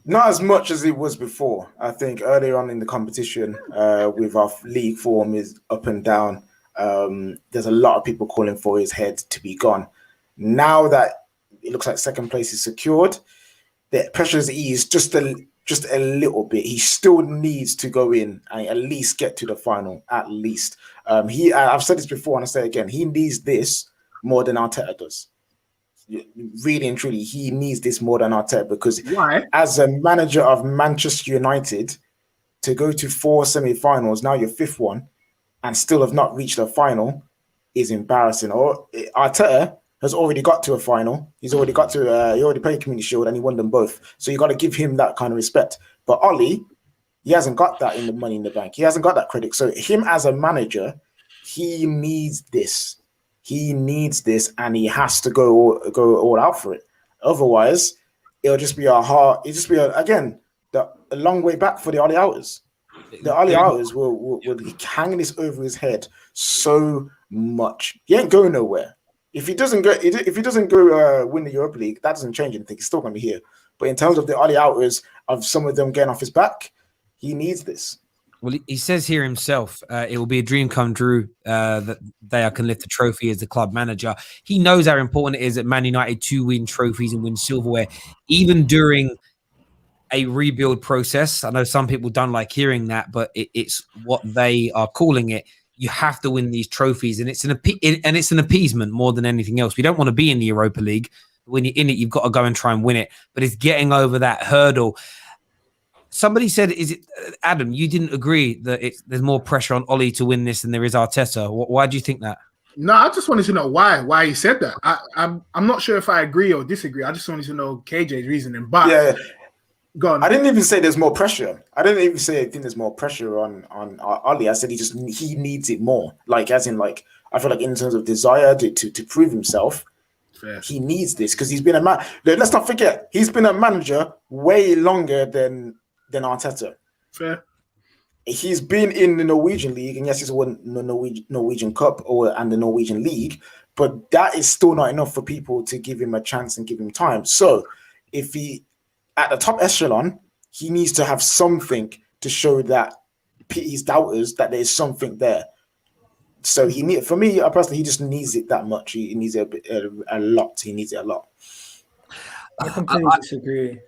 F: Not as much as it was before. I think earlier on in the competition, with our league form is up and down, there's a lot of people calling for his head to be gone. Now that it looks like second place is secured, the pressure is eased just a little bit. He still needs to go in and at least get to the final, at least. I've said this before and I say it again, he needs this more than Arteta does. Really and truly, he needs this more than Arteta because as a manager of Manchester United, to go to 4 semi-finals, now your 5th one, and still have not reached a final is embarrassing. Or Arteta has already got to a final. He's already got to. He already played Community Shield and he won them both. So you got to give him that kind of respect. But Oli, he hasn't got that in the Money in the Bank. He hasn't got that credit. So him as a manager, he needs this. He needs this, and he has to go all out for it. Otherwise, it'll just be a long way back for the Oli Outers. The Oli Outers will hang this over his head so much. He ain't going nowhere. If he doesn't go win the Europa League, that doesn't change anything. He's still going to be here. But in terms of the Oli Outers, of some of them getting off his back, he needs this.
A: Well, he says here himself, it will be a dream come true that they can lift the trophy as the club manager. He knows how important it is at Man United to win trophies and win silverware, even during a rebuild process. I know some people don't like hearing that, but it's what they are calling it. You have to win these trophies, and it's an appeasement more than anything else. We don't want to be in the Europa League. When you're in it, you've got to go and try and win it. But it's getting over that hurdle. Somebody said, "Is it Adam? You didn't agree that there's more pressure on Oli to win this than there is Arteta. Why do you think that?"
E: No, I just wanted to know why he said that. I'm not sure if I agree or disagree. I just wanted to know KJ's reasoning. But
F: yeah,
E: go on.
F: I didn't even say there's more pressure. I didn't even say I think there's more pressure on Oli. I said he needs it more. Like as in like I feel like in terms of desire to prove himself. Fair. He needs this because he's been a man. Let's not forget he's been a manager way longer than Arteta.
E: Fair.
F: He's been in the Norwegian league, and yes, he's won the Norwegian Cup and the Norwegian league, but that is still not enough for people to give him a chance and give him time. So, if he at the top echelon, he needs to have something to show that his doubters that there's something there. So for me personally, he just needs it that much. He needs it a lot. He needs it a lot.
B: I completely disagree.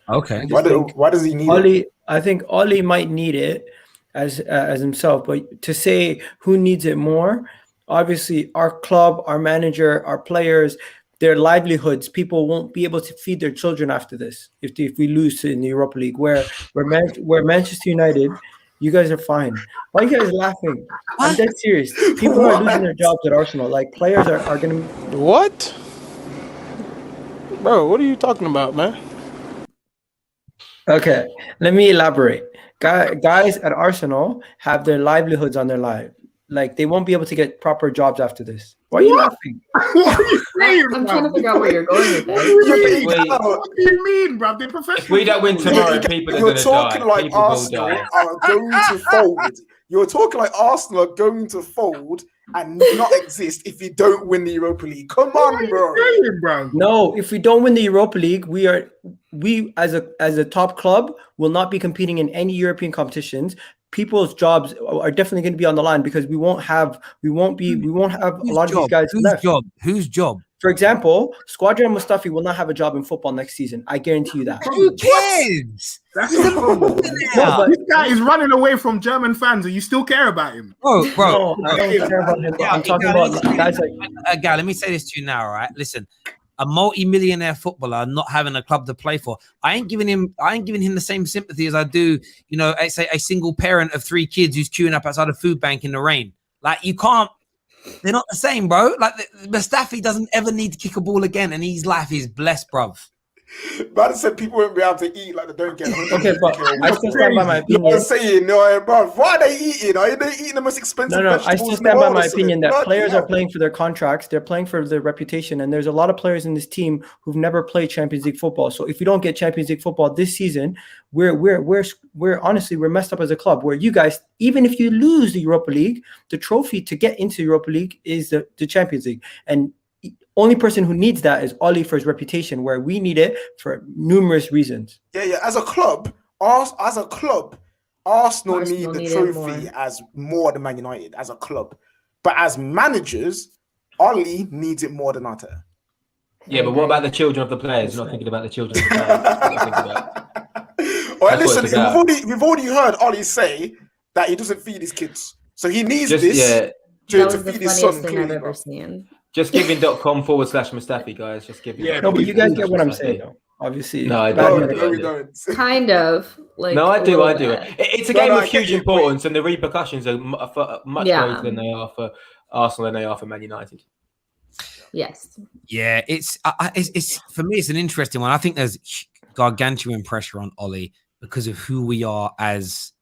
A: Okay.
F: Why does he need it?
B: I think Oli might need it as himself, but to say who needs it more, obviously our club, our manager, our players, their livelihoods. People won't be able to feed their children after this if we lose in the Europa League. Where Manchester United, you guys are fine. Why are you guys laughing? I'm dead serious. People are losing their jobs at Arsenal. Like players are going to.
G: What? Bro, what are you talking about, man?
B: Okay, let me elaborate. Guys at Arsenal have their livelihoods on their life. Like they won't be able to get proper jobs after this. Why are you laughing?
E: What are you saying,
D: I'm
E: bruv?
D: trying to figure out where you're going with
E: What do
D: that.
E: you mean?
C: Wait.
E: What do you mean, bruv? They're professionals.
C: If we don't win tomorrow, people are
F: You're
C: going to
F: talking
C: die.
F: like
C: People will
F: Arsenal
C: die.
F: are going to fold. You're talking like Arsenal are going to fold and not exist if you don't win the Europa League. Come on, bro.
E: Saying, bruv?
B: No, if we don't win the Europa League, we as a top club will not be competing in any European competitions. People's jobs are definitely going to be on the line because we won't have a lot of these guys left.
A: Whose job?
B: For example, Squadron Mustafi will not have a job in football next season. I guarantee you that.
A: Who cares?
E: That's the problem.
B: No, but
E: This guy is running away from German fans, and you still care about him.
A: Bro,
B: no, I don't care about him. But I'm talking about guys like.
A: Guy, let me say this to you now, all right? Listen, a multi-millionaire footballer not having a club to play for, I ain't giving him the same sympathy as I do, I say a single parent of 3 kids who's queuing up outside a food bank in the rain. Like you can't. They're not the same, bro. Like Mustafi doesn't ever need to kick a ball again, and his life is blessed, bruv.
F: But I said people won't be able to eat like they don't get.
B: Okay, but I still stand by my
F: You know what
B: opinion.
F: I'm saying? No, bro. Why are they eating? Are they eating the most expensive
B: No, I
F: vegetables
B: still
F: in the
B: stand by
F: world
B: my
F: or
B: opinion
F: something?
B: that players
F: Bloody
B: are playing for their contracts. They're playing for their reputation, and there's a lot of players in this team who've never played Champions League football. So if we don't get Champions League football this season, we're honestly messed up as a club. Where you guys, even if you lose the Europa League, the trophy to get into the Europa League is the Champions League, and only person who needs that is Oli for his reputation, where we need it for numerous reasons.
F: Yeah. As a club, Arsenal need the
D: need it
F: trophy
D: more.
F: as more than Man United as a club, but as managers, Oli needs it more than Arteta.
C: Yeah, but what about the children of the players? You're not thinking about the children of the players. That's what I think about.
F: Well,
C: That's what
F: listen,
C: it's about.
F: we've already heard Oli say that he doesn't feed his kids, so he needs
C: Just,
F: this
C: yeah,
D: That
F: to
D: was the
F: feed his
D: funniest
F: son.
D: thing I've
F: Clearly,
D: ever
F: bro.
D: seen.
C: just giving.com/Mustafi, guys. Just giving.
E: Yeah,
B: No, but you guys get what I'm
C: Mustafi.
B: saying, though. Obviously,
C: No, I
B: bad
C: don't.
B: metaphor.
F: No, we don't.
D: Kind of. Like
C: No, I
D: a
C: do.
D: little
C: I do.
D: bit.
C: It's a
F: No,
C: game
F: no,
C: of
F: I get
C: huge
F: your point.
C: importance, and the repercussions are much
D: Yeah.
C: greater than they are for Arsenal than they are for Man United.
D: Yes.
A: Yeah, it's for me, it's an interesting one. I think there's gargantuan pressure on Oli because of who we are as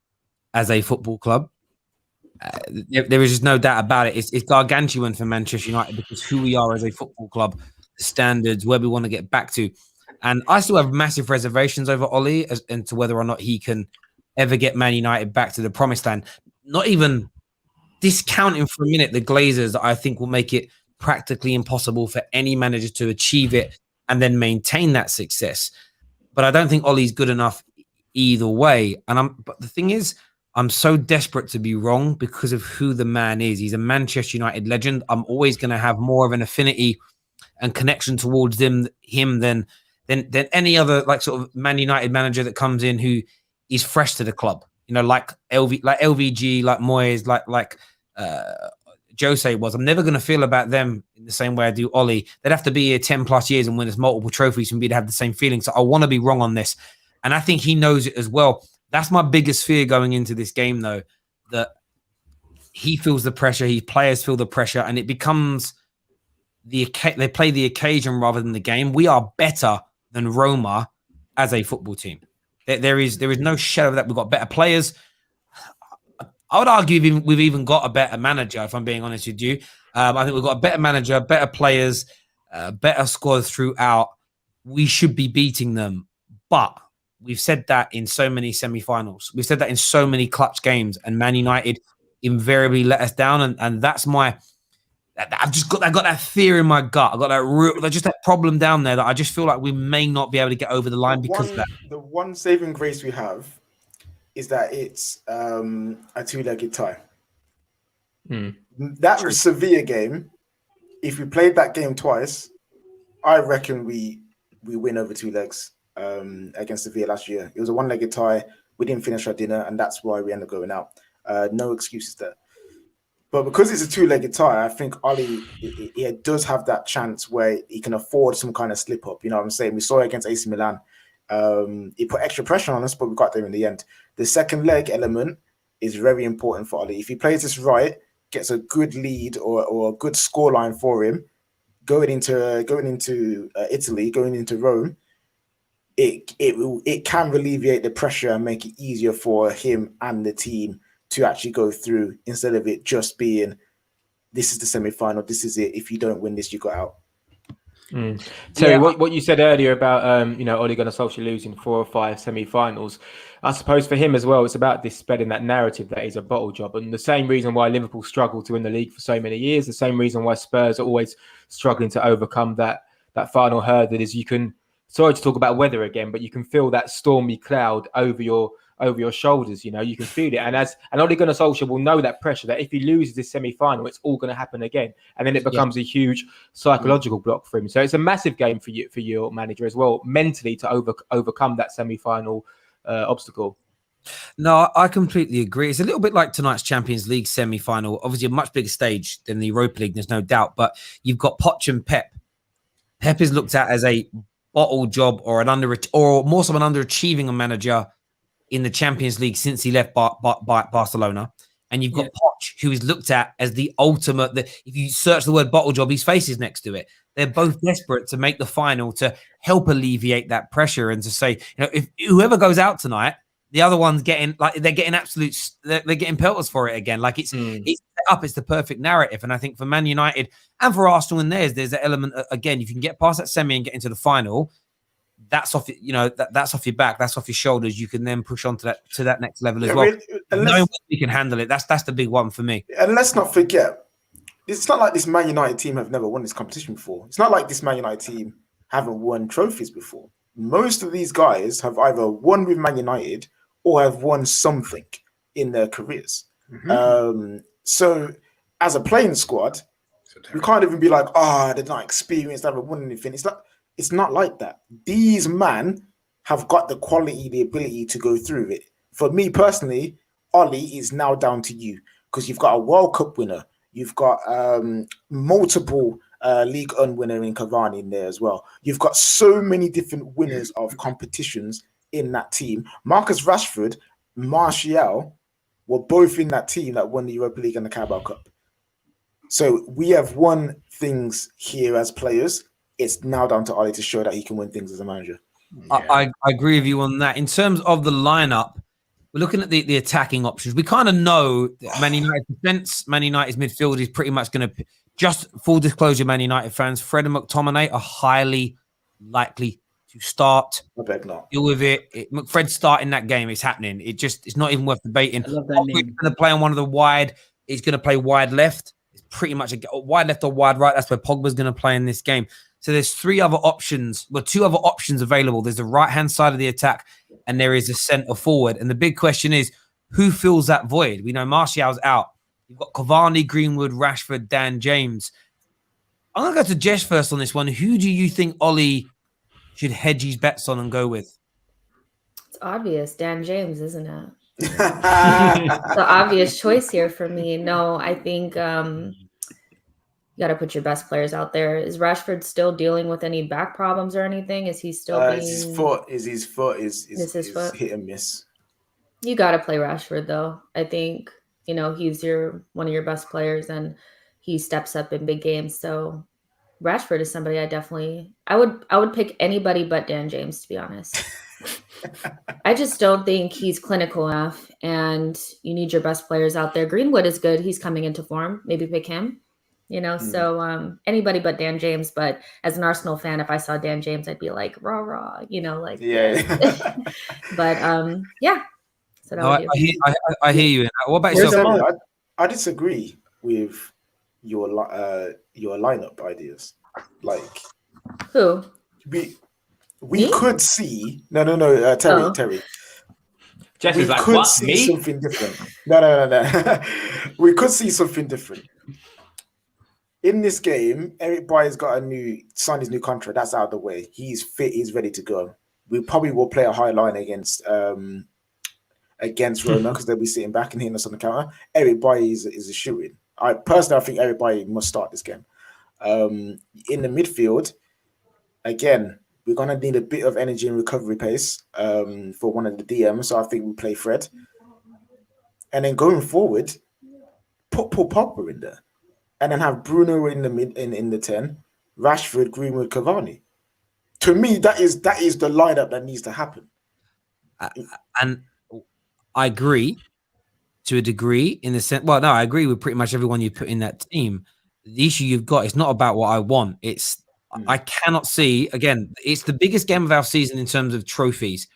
A: a football club. There is just no doubt about it. It's gargantuan for Manchester United because who we are as a football club, the standards, where we want to get back to. And I still have massive reservations over Oli as to whether or not he can ever get Man United back to the promised land. Not even discounting for a minute the Glazers that I think will make it practically impossible for any manager to achieve it and then maintain that success. But I don't think Oli's good enough either way. But the thing is, I'm so desperate to be wrong because of who the man is. He's a Manchester United legend. I'm always going to have more of an affinity and connection towards him than any other like sort of Man United manager that comes in who is fresh to the club. Like LVG, like Moyes, like Jose was. I'm never going to feel about them in the same way I do Oli. They'd have to be here 10 plus years and win us multiple trophies for me to have the same feeling. So I want to be wrong on this. And I think he knows it as well. That's my biggest fear going into this game, though, that he feels the pressure, his players feel the pressure, and it becomes they play the occasion rather than the game. We are better than Roma as a football team. There is no shadow of that. We've got better players. I would argue we've even got a better manager, if I'm being honest with you. I think we've got a better manager, better players, better squads throughout. We should be beating them. But we've said that in so many semi-finals. We've said that in so many clutch games, and Man United invariably let us down. And that's I got that fear in my gut. I got that problem down there that I just feel like we may not be able to get over the line because of that.
F: The one saving grace we have is that it's a two-legged tie. That Sevilla game, if we played that game twice, I reckon we win over 2 legs against Sevilla last year. It was a one-legged tie. We didn't finish our dinner, and that's why we ended up going out. No excuses there. But because it's a two-legged tie, I think Oli he does have that chance where he can afford some kind of slip up. You know what I'm saying? We saw it against AC Milan. He put extra pressure on us, but we got there in the end. The second leg element is very important for Oli. If he plays this right, gets a good lead or a good scoreline for him, going into Italy, going into Rome, it can alleviate the pressure and make it easier for him and the team to actually go through, instead of it just being, this is the semi-final, this is it. If you don't win this, you got out.
C: Terry, what you said earlier about Ole Gunnar Solskjaer losing 4 or 5 semi-finals, I suppose for him as well, it's about dispelling that narrative that he's a bottle job. And the same reason why Liverpool struggled to win the league for so many years, the same reason why Spurs are always struggling to overcome that final hurdle is you can, sorry to talk about weather again, but you can feel that stormy cloud over your shoulders. You can feel it. And Ole Gunnar Solskjaer will know that pressure, that if he loses this semi-final, it's all going to happen again. And then it becomes a huge psychological block for him. So it's a massive game for your manager as well, mentally, to overcome that semi-final obstacle.
A: No, I completely agree. It's a little bit like tonight's Champions League semi-final. Obviously, a much bigger stage than the Europa League, there's no doubt. But you've got Poch and Pep. Pep is looked at as a bottle job or more so an underachieving manager in the Champions League since he left Barcelona. And you've got Poch, who is looked at as the ultimate. If you search the word bottle job, his face is next to it. They're both desperate to make the final to help alleviate that pressure and to say, if whoever goes out tonight, the other one's getting they're getting pelters for it again. Like it's set up, it's the perfect narrative. And I think for Man United and for Arsenal and there's that element again. If you can get past that semi and get into the final, that's off. That's off your back. That's off your shoulders. You can then push on to that next level as well. Knowing we can handle it. That's the big one for me.
F: And let's not forget, it's not like this Man United team have never won this competition before. It's not like this Man United team haven't won trophies before. Most of these guys have either won with Man United or have won something in their careers. So as a playing squad, we can't even be like, they're not experienced, they haven't won anything. It's not like that. These men have got the quality, the ability to go through it. For me personally, Oli is now down to you, because you've got a World Cup winner. You've got multiple League One winner in Cavani in there as well. You've got so many different winners of competitions in that team. Marcus Rashford, Martial were both in that team that won the Europa League and the Carabao Cup. So we have won things here as players. It's now down to Ali to show that he can win things as a manager.
A: I agree with you on that. In terms of the lineup, we're looking at the attacking options. We kind of know that Man United's defense, Man United's midfield is pretty much going to, just full disclosure, Man United fans, Fred and McTominay are highly likely to start.
F: I beg not.
A: Deal with it. Fred starting that game. It's happening. It's not even worth debating.
B: I love that name.
A: He's going to play on one of the wide. He's going to play wide left. It's pretty much a wide left or wide right. That's where Pogba's going to play in this game. So there's two other options available. There's the right-hand side of the attack, and there is a centre forward. And the big question is, who fills that void? We know Martial's out. You've got Cavani, Greenwood, Rashford, Dan James. I'm going to go to Jesh first on this one. Who do you think Oli should hedge his bets on and go with?
D: It's obvious. Dan James, isn't it? The obvious choice here for me. No, I think you got to put your best players out there. Is Rashford still dealing with any back problems or anything? Is he still being...
F: His foot is hit and miss.
D: You got to play Rashford, though. I think, he's one of your best players, and he steps up in big games. So Rashford is somebody I would pick anybody but Dan James, to be honest. I just don't think he's clinical enough, and you need your best players out there. Greenwood is good. He's coming into form. Maybe pick him. So anybody but Dan James. But as an Arsenal fan, if I saw Dan James, I'd be like, rah, rah,
F: yeah.
D: But yeah. So
A: I hear you. What about yourself?
F: I disagree with your lineup ideas. Like,
D: who?
F: We could see Terry.
C: Jess is like,
F: could
C: what?
F: see
C: Me?
F: something different. No. We could see something different. In this game, Eric Bayer's signed his new contract. That's out of the way. He's fit. He's ready to go. We probably will play a high line against Roma because they'll be sitting back and hitting us on the counter. Eric Bayer is a shoo-in. I think everybody must start this game. In the midfield, again, we're gonna need a bit of energy and recovery pace for one of the DMs. So I think we play Fred, and then going forward, put Paul Pogba in there, and then have Bruno in the mid in the 10, Rashford, Greenwood, Cavani. To me, that is the lineup that needs to happen.
A: And I agree to a degree in the sense. Well, no, I agree with pretty much everyone you put in that team. The issue you've got is not about what I want. It's I cannot see, again, it's the biggest game of our season in terms of trophies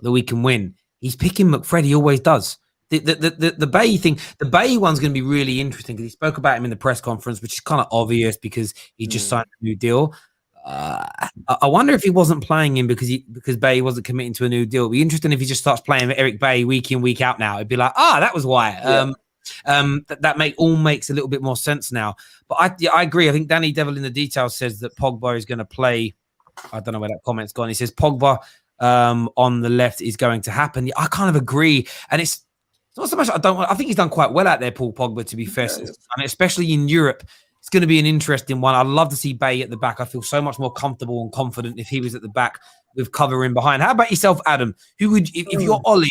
A: that we can win. He's picking McFred. He always does. The Bailly thing, the Bailly one's going to be really interesting because he spoke about him in the press conference, which is kind of obvious because he just signed a new deal. I wonder if he wasn't playing him because Bailly wasn't committing to a new deal. It'd be interesting if he just starts playing with Eric Bailly week in, week out now. It'd be like, that was why.
F: Yeah.
A: That makes a little bit more sense now. But I agree. I think Danny Devil in the details says that Pogba is going to play. I don't know where that comment's gone. He says Pogba on the left is going to happen. I kind of agree, and it's not so much. I think he's done quite well out there, Paul Pogba. To be fair, I mean, especially in Europe, it's going to be an interesting one. I'd love to see Bay at the back. I feel so much more comfortable and confident if he was at the back with cover in behind. How about yourself, Adam? Who would, if you're Ollie,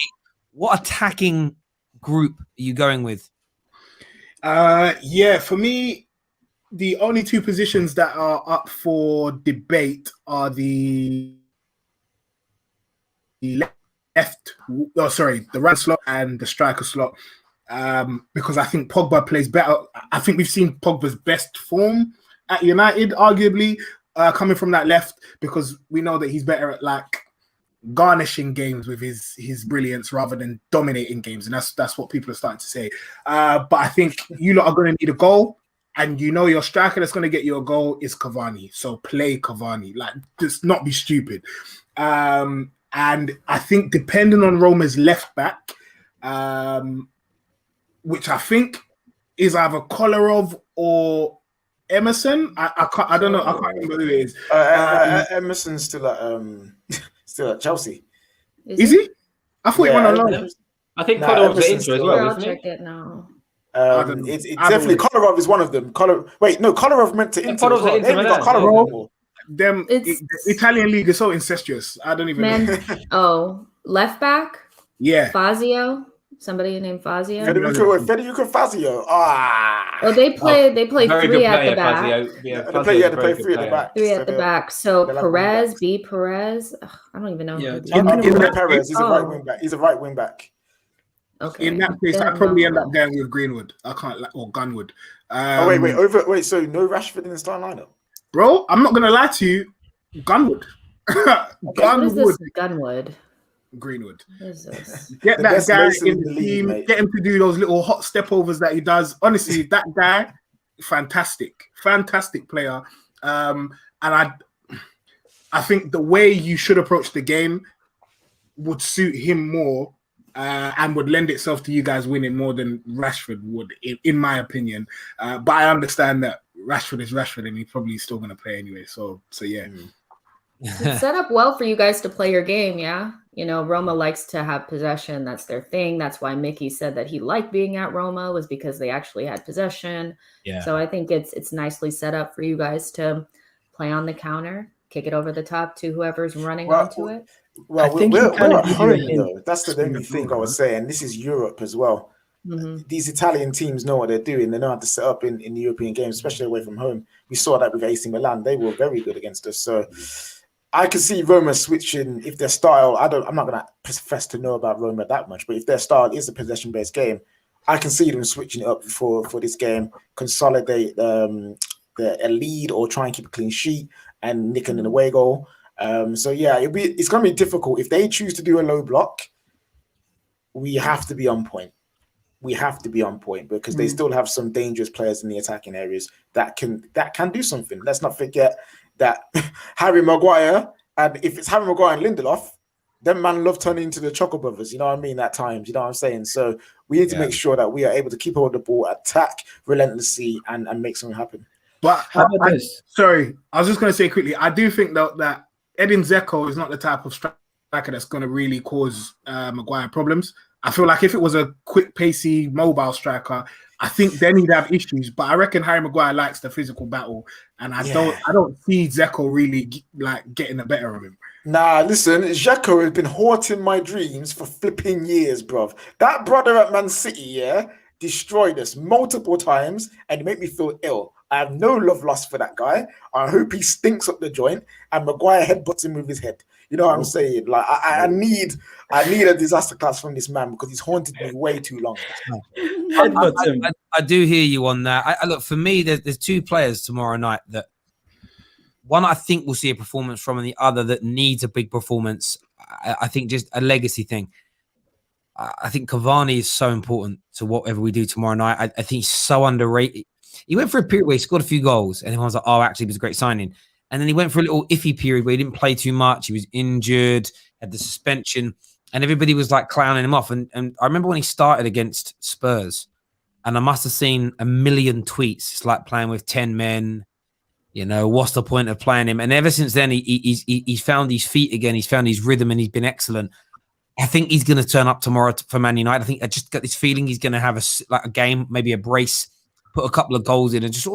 A: what attacking group are you going with?
E: For me, the only two positions that are up for debate are the the right slot and the striker slot. Because I think Pogba plays better. I think we've seen Pogba's best form at United, arguably, coming from that left, because we know that he's better at like garnishing games with his brilliance rather than dominating games, and that's what people are starting to say. But I think you lot are going to need a goal, and you know your striker that's going to get you a goal is Cavani. So play Cavani, like just not be stupid. And I think depending on Roma's left back, which I think is either Kolarov or Emerson. I don't know. I can't remember who it is.
F: Emerson's still at Chelsea.
D: Is
E: he? I thought he went on loan.
C: I think Kolorov's at Inter as well.
D: I'll check it now.
F: It's definitely Kolarov is one of them. Kolarov meant to Inter.
C: Kolarov at Inter.
F: Kolarov.
E: The Italian league is so incestuous. I don't even know.
D: Oh, left back?
E: Yeah.
D: Fazio? Somebody named Fazio?
F: Federico Fazio.
D: Well, they play
C: Very
D: three
C: good
D: at
C: player,
D: the back.
C: Fazio. Yeah,
F: They play three at the back.
D: Three at the back. So
F: they'll have
D: Perez,
F: wing
D: B. Perez. Ugh, I don't even know.
B: Yeah,
F: Perez, he's a right wing back. He's a right wing back.
D: Okay.
E: In that case, I probably end up going with Greenwood. I can't or Gunwood.
F: So no Rashford in the starting lineup,
E: bro. I'm not gonna lie to you, Gunwood.
D: What is this Gunwood?
E: Greenwood.
D: What is this?
E: Get that guy in the team. Mate. Get him to do those little hot step overs that he does. Honestly, that guy, fantastic player. And I think the way you should approach the game would suit him more. And would lend itself to you guys winning more than Rashford would, in my opinion. But I understand that Rashford is Rashford, and he's probably still going to play anyway. So yeah.
D: It's set up well for you guys to play your game, yeah? You know, Roma likes to have possession. That's their thing. That's why Mickey said that he liked being at Roma, was because they actually had possession. Yeah. So I think it's nicely set up for you guys to play on the counter, kick it over the top to whoever's running onto it.
F: Well, we're at home, though. That's the only thing I was saying. This is Europe as well. Mm-hmm. These Italian teams know what they're doing. They know how to set up in the European games, especially away from home. We saw that with AC Milan. They were very good against us. So I could see Roma switching if their style. I'm not going to profess to know about Roma that much, but if their style is a possession-based game, I can see them switching it up for this game, consolidate a lead or try and keep a clean sheet and nick an away goal. So yeah, it's going to be difficult. If they choose to do a low block, we have to be on point. Because they still have some dangerous players in the attacking areas that can do something. Let's not forget that Harry Maguire, and if it's Harry Maguire and Lindelof, them man love turning into the Choco Brothers, you know what I mean, at times, you know what I'm saying? So we need to make sure that we are able to keep hold of the ball, attack relentlessly, and make something happen.
E: But I was just going to say quickly, I do think that Edin Dzeko is not the type of striker that's going to really cause Maguire problems. I feel like if it was a quick, pacey, mobile striker, I think then he'd have issues. But I reckon Harry Maguire likes the physical battle, and I don't see Zeko really getting the better of him.
F: Nah, listen, Xhaka has been haunting my dreams for flipping years, bruv. That brother at Man City, destroyed us multiple times and made me feel ill. I have no love lost for that guy. I hope he stinks up the joint and Maguire headbutts him with his head. You know what I'm saying? Like I need a disaster class from this man because he's haunted me way too long.
A: I do hear you on that. I look, for me, there's two players tomorrow night that one I think we'll see a performance from, and the other that needs a big performance. I think just a legacy thing. I think Cavani is so important to whatever we do tomorrow night. I think he's so underrated. He went for a period where he scored a few goals, and everyone's like, "Oh, actually, it was a great signing." And then he went for a little iffy period where he didn't play too much. He was injured, had the suspension, and everybody was like clowning him off. And I remember when he started against Spurs, and I must have seen a million tweets. It's like playing with 10 men. You know, what's the point of playing him? And ever since then, he's found his feet again. He's found his rhythm, and he's been excellent. I think he's going to turn up tomorrow for Man United. I think I just got this feeling he's going to have a game, maybe a brace, put a couple of goals in, and just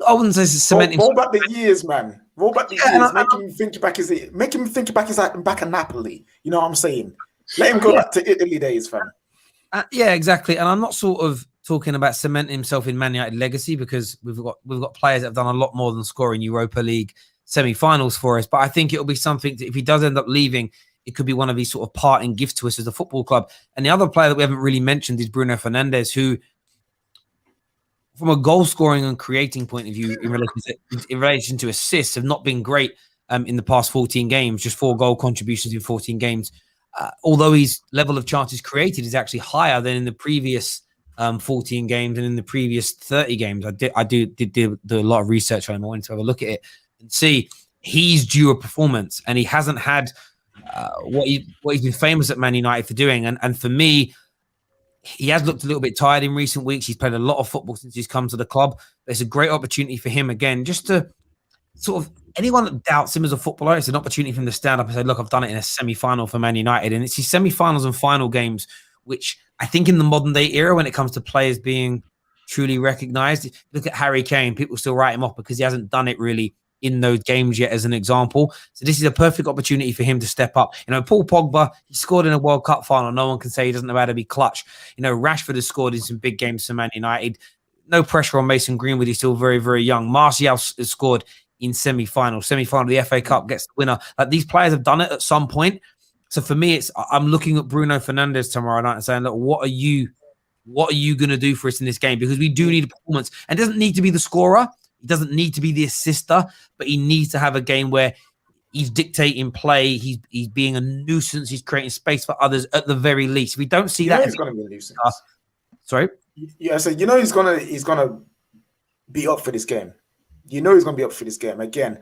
A: I wouldn't say cement.
F: Roll back the years, man. Roll back the years. Make him think back at Napoli. You know what I'm saying? Let him go back to Italy days, fam.
A: Yeah, exactly. And I'm not sort of talking about cementing himself in Man United legacy, because we've got players that have done a lot more than scoring Europa League semi-finals for us. But I think it'll be something that if he does end up leaving, it could be one of these sort of parting gifts to us as a football club. And the other player that we haven't really mentioned is Bruno Fernandes, who, from a goal scoring and creating point of view, in relation to assists, have not been great in the past 14 games, just 4 goal contributions in 14 games. Although his level of chances created is actually higher than in the previous 14 games and in the previous 30 games. I did do a lot of research on him. I wanted to have a look at it and see he's due a performance, and he hasn't had what he's been famous at Man United for doing. And for me, he has looked a little bit tired in recent weeks. He's played a lot of football since he's come to the club. It's a great opportunity for him again, just to sort of, anyone that doubts him as a footballer, it's an opportunity for him to stand up and say, look, I've done it in a semi-final for Man United. And it's his semi-finals and final games, which I think in the modern day era, when it comes to players being truly recognized, look at Harry Kane, people still write him off because he hasn't done it really in those games yet, as an example. So this is a perfect opportunity for him to step up. You know, Paul Pogba, he scored in a World Cup final. No one can say he doesn't know how to be clutch. You know, Rashford has scored in some big games for Man United. No pressure on Mason Greenwood. He's still very, very young. Martial has scored in semi-final of the FA Cup, gets the winner. Like, these players have done it at some point. So for me, I'm looking at Bruno Fernandes tomorrow night and saying, look, what are you going to do for us in this game? Because we do need a performance. And it doesn't need to be the scorer. He doesn't need to be the assister, but he needs to have a game where he's dictating play. He's being a nuisance. He's creating space for others at the very least. If we don't see that,
F: he's going to be a nuisance.
A: Sorry?
F: Yeah, so you know he's gonna be up for this game. You know he's going to be up for this game. Again,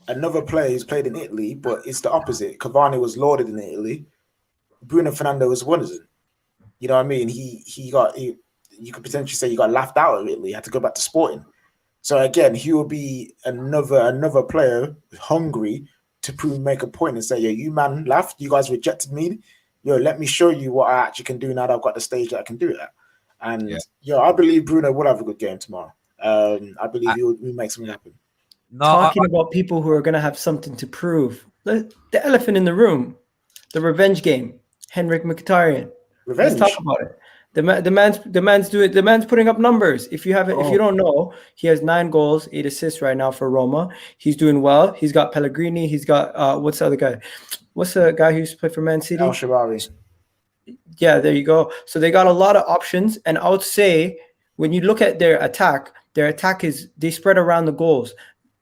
F: another player who's played in Italy, but it's the opposite. Cavani was lauded in Italy. Bruno Fernandes wasn't. You know what I mean? You could potentially say he got laughed out of Italy. He had to go back to Sporting. So again, he will be another player hungry to make a point and say, "Yeah, you man laughed. You guys rejected me. Yo, let me show you what I actually can do now that I've got the stage that I can do it at." And I believe Bruno will have a good game tomorrow. I believe he'll make something happen.
B: Talking about people who are going to have something to prove, the elephant in the room, the revenge game, Henrik Mkhitaryan.
F: Revenge.
B: Let's talk about it. The man's doing it. The man's putting up numbers. If you don't know, he has 9 goals, 8 assists right now for Roma. He's doing well. He's got Pellegrini. He's got what's the other guy? What's the guy who used to play for Man City?
F: El Shaarawy.
B: Yeah, there you go. So they got a lot of options, and I would say when you look at their attack is they spread around the goals.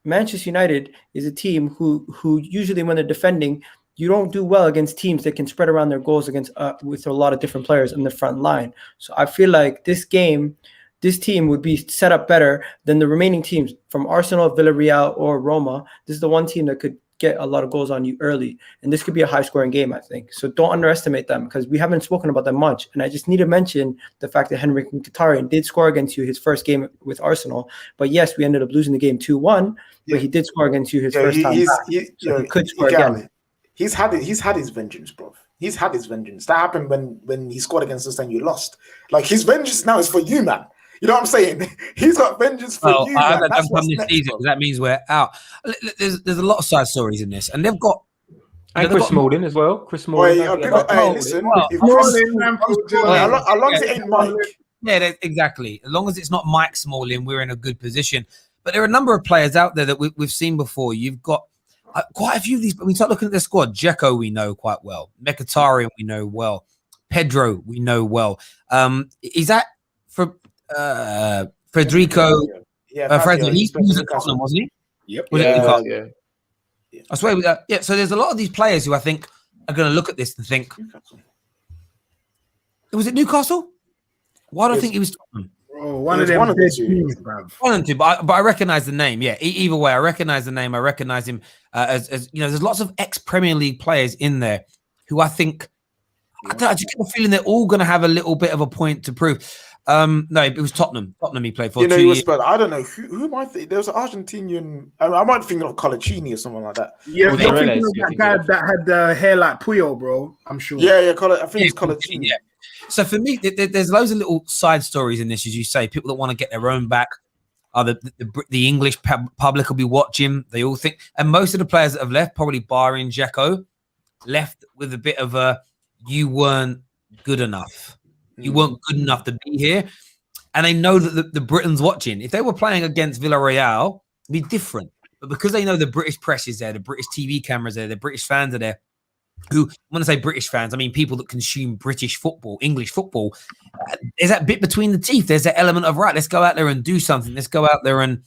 B: Manchester United is a team who usually, when they're defending, you don't do well against teams that can spread around their goals against with a lot of different players in the front line. So I feel like this team would be set up better than the remaining teams from Arsenal, Villarreal, or Roma. This is the one team that could get a lot of goals on you early, and this could be a high-scoring game, I think. So don't underestimate them, because we haven't spoken about them much. And I just need to mention the fact that Henrik Mkhitaryan did score against you his first game with Arsenal. But yes, we ended up losing the game 2-1, but he did score against you his first time back. He could score again.
F: He's had his vengeance, bro. He's had his vengeance. That happened when he scored against us and you lost. Like, his vengeance now is for you, man. You know what I'm saying? He's got vengeance for
A: Well,
F: you,
A: I
F: man.
A: hope that
F: That's
A: doesn't come
F: what's
A: this
F: next,
A: season
F: bro.
A: because that means we're out. There's a lot of side stories in this, and they've got
C: And
A: they've
C: Chris
A: got
C: Smalling as well. Chris Smalling.
F: Boy,
C: don't forget
F: big up,
C: about
F: hey,
C: Chris
F: listen.
C: Smalling.
A: well,
F: If
E: Smalling,
F: Chris-
E: Lampard,
F: as long as it ain't Mike.
A: Yeah, exactly. As long as it's not Mike Smalling, we're in a good position. But there are a number of players out there that we've seen before. You've got quite a few of these. When we start looking at the squad, Dzeko we know quite well. Mkhitaryan we know well. Pedro we know well. Is that for Federico?
F: Yeah,
A: Frederico,
F: He's
A: he was at Tottenham, wasn't he?
E: Yep.
A: Was it
C: Yeah,
A: Newcastle?
C: yeah.
A: I swear. Yeah. So there's a lot of these players who I think are going to look at this and think, was it Newcastle? Why do I think he was Tottenham?
E: Oh, one
F: It
E: of
F: was
E: them
F: one of the
E: big
F: two.
E: teams, bruv.
A: One and two, but I recognize the name. Yeah, either way, I recognize the name. I recognize him as you know. There's lots of ex-Premier League players in there who I think I just get the feeling they're all going to have a little bit of a point to prove. No, it was Tottenham. Tottenham he played for.
F: You know,
A: 2
F: he was
A: years.
F: Spurs. I don't know who am I thinking? There was an Argentinian. I might think of Colaccini or someone like that.
E: Yeah,
C: Well,
E: you're
C: Morelos,
E: thinking of
C: you're
E: that
C: thinking
E: guy
C: of.
E: that had the hair like Puyol, bro. I'm sure.
F: Yeah, I think it's Colaccini.
A: Yeah. So for me, there's loads of little side stories in this, as you say. People that want to get their own back. The English public will be watching. They all think, and most of the players that have left, probably barring Dzeko, left with a bit of a you weren't good enough. You weren't good enough to be here. And they know that the Britain's watching. If they were playing against Villarreal, it'd be different. But because they know the British press is there, the British TV cameras are there, the British fans are there, who, when I say British fans, I mean people that consume British football, English football. There's that bit between the teeth. There's that element of, right, let's go out there and do something. Let's go out there and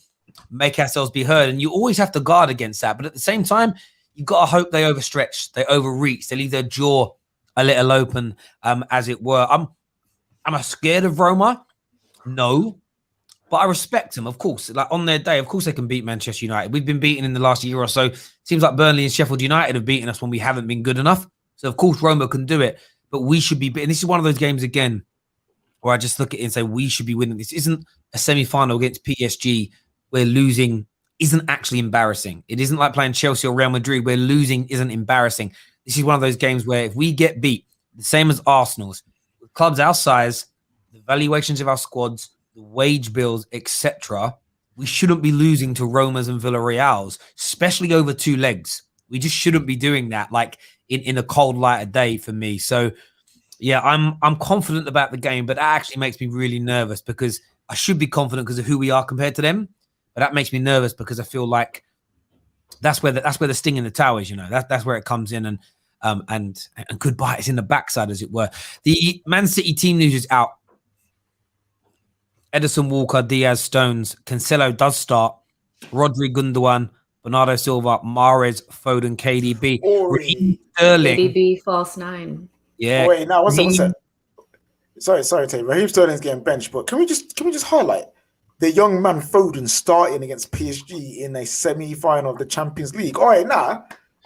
A: make ourselves be heard. And you always have to guard against that. But at the same time, you've got to hope they overstretch, they overreach, they leave their jaw a little open, as it were. Am I scared of Roma? No. But I respect them, of course. Like on their day, of course they can beat Manchester United. We've been beaten in the last year or so. Seems like Burnley and Sheffield United have beaten us when we haven't been good enough. So of course Roma can do it, but we should be. And this is one of those games again where I just look at it and say we should be winning. This isn't a semi-final against PSG where losing isn't actually embarrassing. It isn't like playing Chelsea or Real Madrid where losing isn't embarrassing. This is one of those games where if we get beat, the same as Arsenal's, with clubs our size, the valuations of our squads, the wage bills, etc., we shouldn't be losing to Romas and Villarreals, especially over two legs. We just shouldn't be doing that, like in a cold light of day for me. So, yeah, I'm confident about the game, but that actually makes me really nervous because I should be confident because of who we are compared to them. But that makes me nervous because I feel like that's where the sting in the tower is. You know, that's where it comes in and could bite us in the backside, as it were. The Man City team news is out. Edison, Walker, Diaz, Stones, Cancelo does start. Rodri, Gundogan, Bernardo Silva, Mahrez, Foden, KDB, Raheem Sterling.
D: KDB, false nine.
A: Yeah.
F: Oh, wait, now what's that? Sorry, Tay. Raheem Sterling's getting benched, but can we just highlight the young man Foden starting against PSG in a semi-final of the Champions League? All right,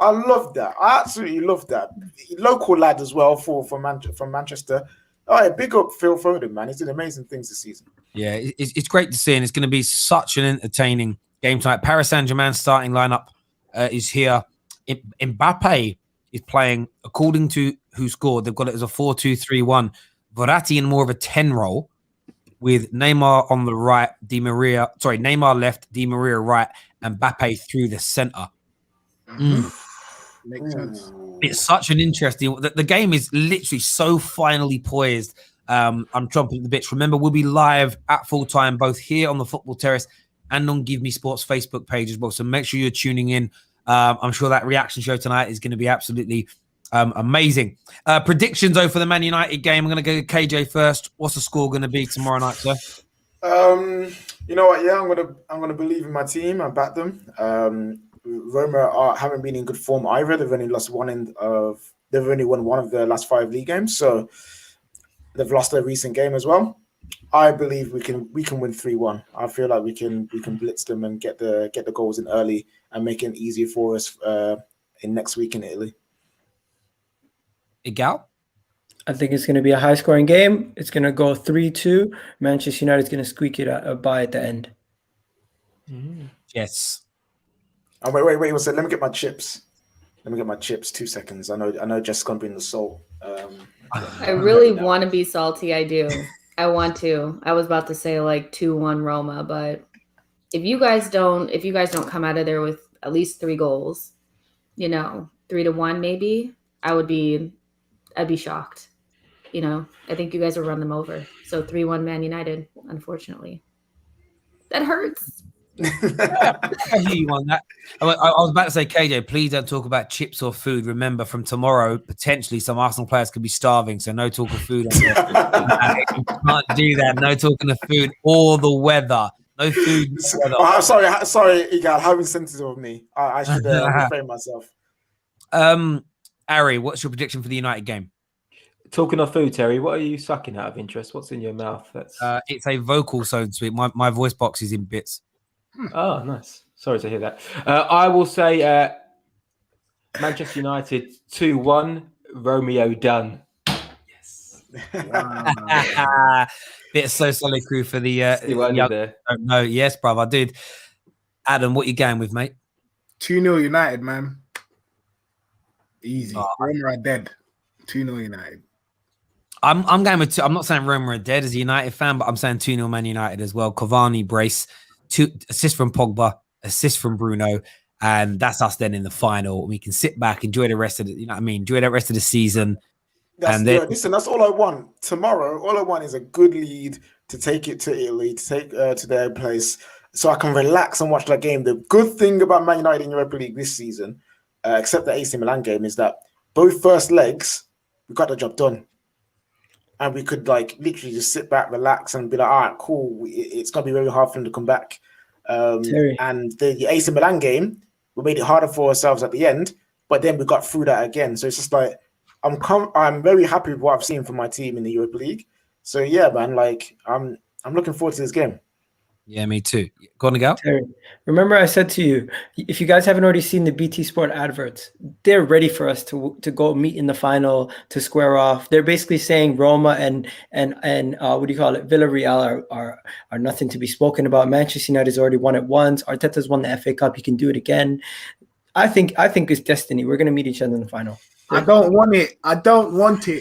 F: I love that. I absolutely love that. Local lad as well from Manchester. All right, big up Phil Foden, man. He's doing amazing things this season.
A: Yeah, it's great to see, and it's going to be such an entertaining game tonight. Paris Saint-Germain starting lineup is here. Mbappe is playing, according to who scored, they've got it as a 4-2-3-1. Verratti in more of a 10 role with Neymar on the right, Neymar left, Di Maria right, and Mbappe through the center.
E: Makes sense.
A: It's such an interesting. The game is literally so finely poised. I'm chomping at the bits. Remember, we'll be live at full time, both here on the Football Terrace and on Give Me Sports Facebook page as well. So make sure you're tuning in. I'm sure that reaction show tonight is going to be absolutely amazing. Predictions though for the Man United game. I'm going to go to KJ first. What's the score going to be tomorrow night, sir?
F: You know what? Yeah, I'm gonna believe in my team. I back them. Roma haven't been in good form either. They've only won one of their last 5 league games, so they've lost their recent game as well. I believe we can win 3-1. I feel like we can blitz them and get the goals in early and make it easier for us in next week in Italy.
A: Igal?
B: I think it's going to be a high-scoring game. It's going to go 3-2. Manchester United's going to squeak it by at the end.
A: Yes.
F: Oh, wait. Let me get my chips. 2 seconds. I know Jess going to bring the salt.
D: I really want to be salty. I do. I want to. I was about to say like 2-1 Roma, but if you guys don't come out of there with at least 3 goals, 3-1 maybe, I'd be shocked. I think you guys will run them over. So 3-1 Man United, unfortunately. That hurts.
A: I hear you on that. I was about to say, KJ, please don't talk about chips or food. Remember, from tomorrow, potentially some Arsenal players could be starving, so no talk of food. You can't do that. No talking of food or the weather. No food.
F: Oh, sorry, Igal. How insensitive of me. I should refrain myself.
A: Ari, what's your prediction for the United game?
C: Talking of food, Terry, what are you sucking out of interest? What's in your mouth?
A: It's a vocal zone suite. My voice box is in bits.
C: Oh, nice. Sorry to hear that. I will say Manchester United 2-1. Romeo done. Yes.
F: Wow.
A: Bit of so solid crew for the
C: young there.
A: No, yes, brother, dude. Adam, what you going with, mate?
E: 2-0 United, man. Easy. Roma are dead. 2-0 United.
A: I'm going with 2. I'm not saying Roma are dead as a United fan, but I'm saying 2-0 Man United as well. Cavani brace, 2 assists from Pogba, assist from Bruno, and that's us then in the final. We can sit back, enjoy the rest of the, enjoy the rest of the season.
F: Listen, that's all I want. Tomorrow, all I want is a good lead to take it to Italy, to take to their place, so I can relax and watch that game. The good thing about Man United in Europa League this season, except the AC Milan game, is that both first legs, we got the job done. And we could literally just sit back, relax, and be like, all right, cool. It's going to be very hard for them to come back. And the AC Milan game, we made it harder for ourselves at the end, but then we got through that again. So it's just like, I'm very happy with what I've seen from my team in the Europa League. So yeah, man, I'm looking forward to this game.
A: Yeah, me too. Go on to go.
B: Terry, remember I said to you, if you guys haven't already seen the BT Sport adverts, they're ready for us to go meet in the final to square off. They're basically saying Roma and what do you call it, Villarreal are nothing to be spoken about. Manchester United's already won it once. Arteta's won the FA Cup. He can do it again. I think it's destiny. We're gonna meet each other in the final.
E: I don't want it.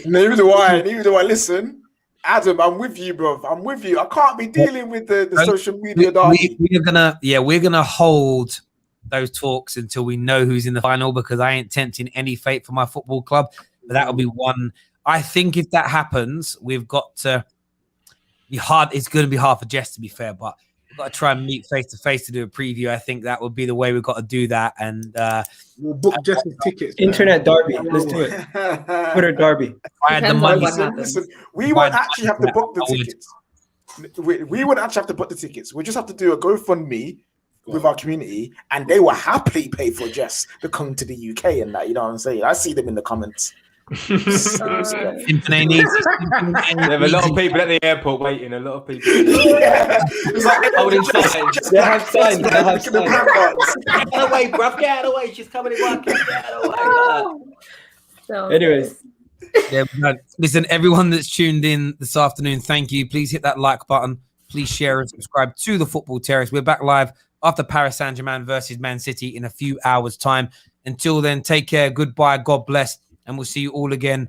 F: Neither do I. Listen. Adam, I'm with you, bro. I'm with you. I can't be dealing with the social media.
A: We're gonna hold those talks until we know who's in the final, because I ain't tempting any fate for my football club. But that'll be one. I think if that happens, we've got to be hard. It's going to be hard for Jess, to be fair, but we've got to try and meet face to face to do a preview. I think that would be the way we've got to do that. And
E: we'll book Jess's tickets.
B: Internet derby. Let's do it. Twitter derby.
A: I had the money.
F: Listen, we won't actually have to book the tickets. We wouldn't actually have to book the tickets. We just have to do a GoFundMe with our community, and they will happily pay for Jess to come to the UK and that. You know what I'm saying? I see them in the comments.
C: There's a lot of people at the airport waiting. A lot of people.
F: Yeah. It's like
C: holding signs.
B: They have signs. Get
C: out of the way, bruv. Get out of the way. She's coming in working. Get out of the way.
D: So,
B: anyways.
A: Yeah, listen, everyone that's tuned in this afternoon, thank you. Please hit that like button. Please share and subscribe to the Football Terrace. We're back live after Paris Saint-Germain versus Man City in a few hours' time. Until then, take care. Goodbye. God bless. And we'll see you all again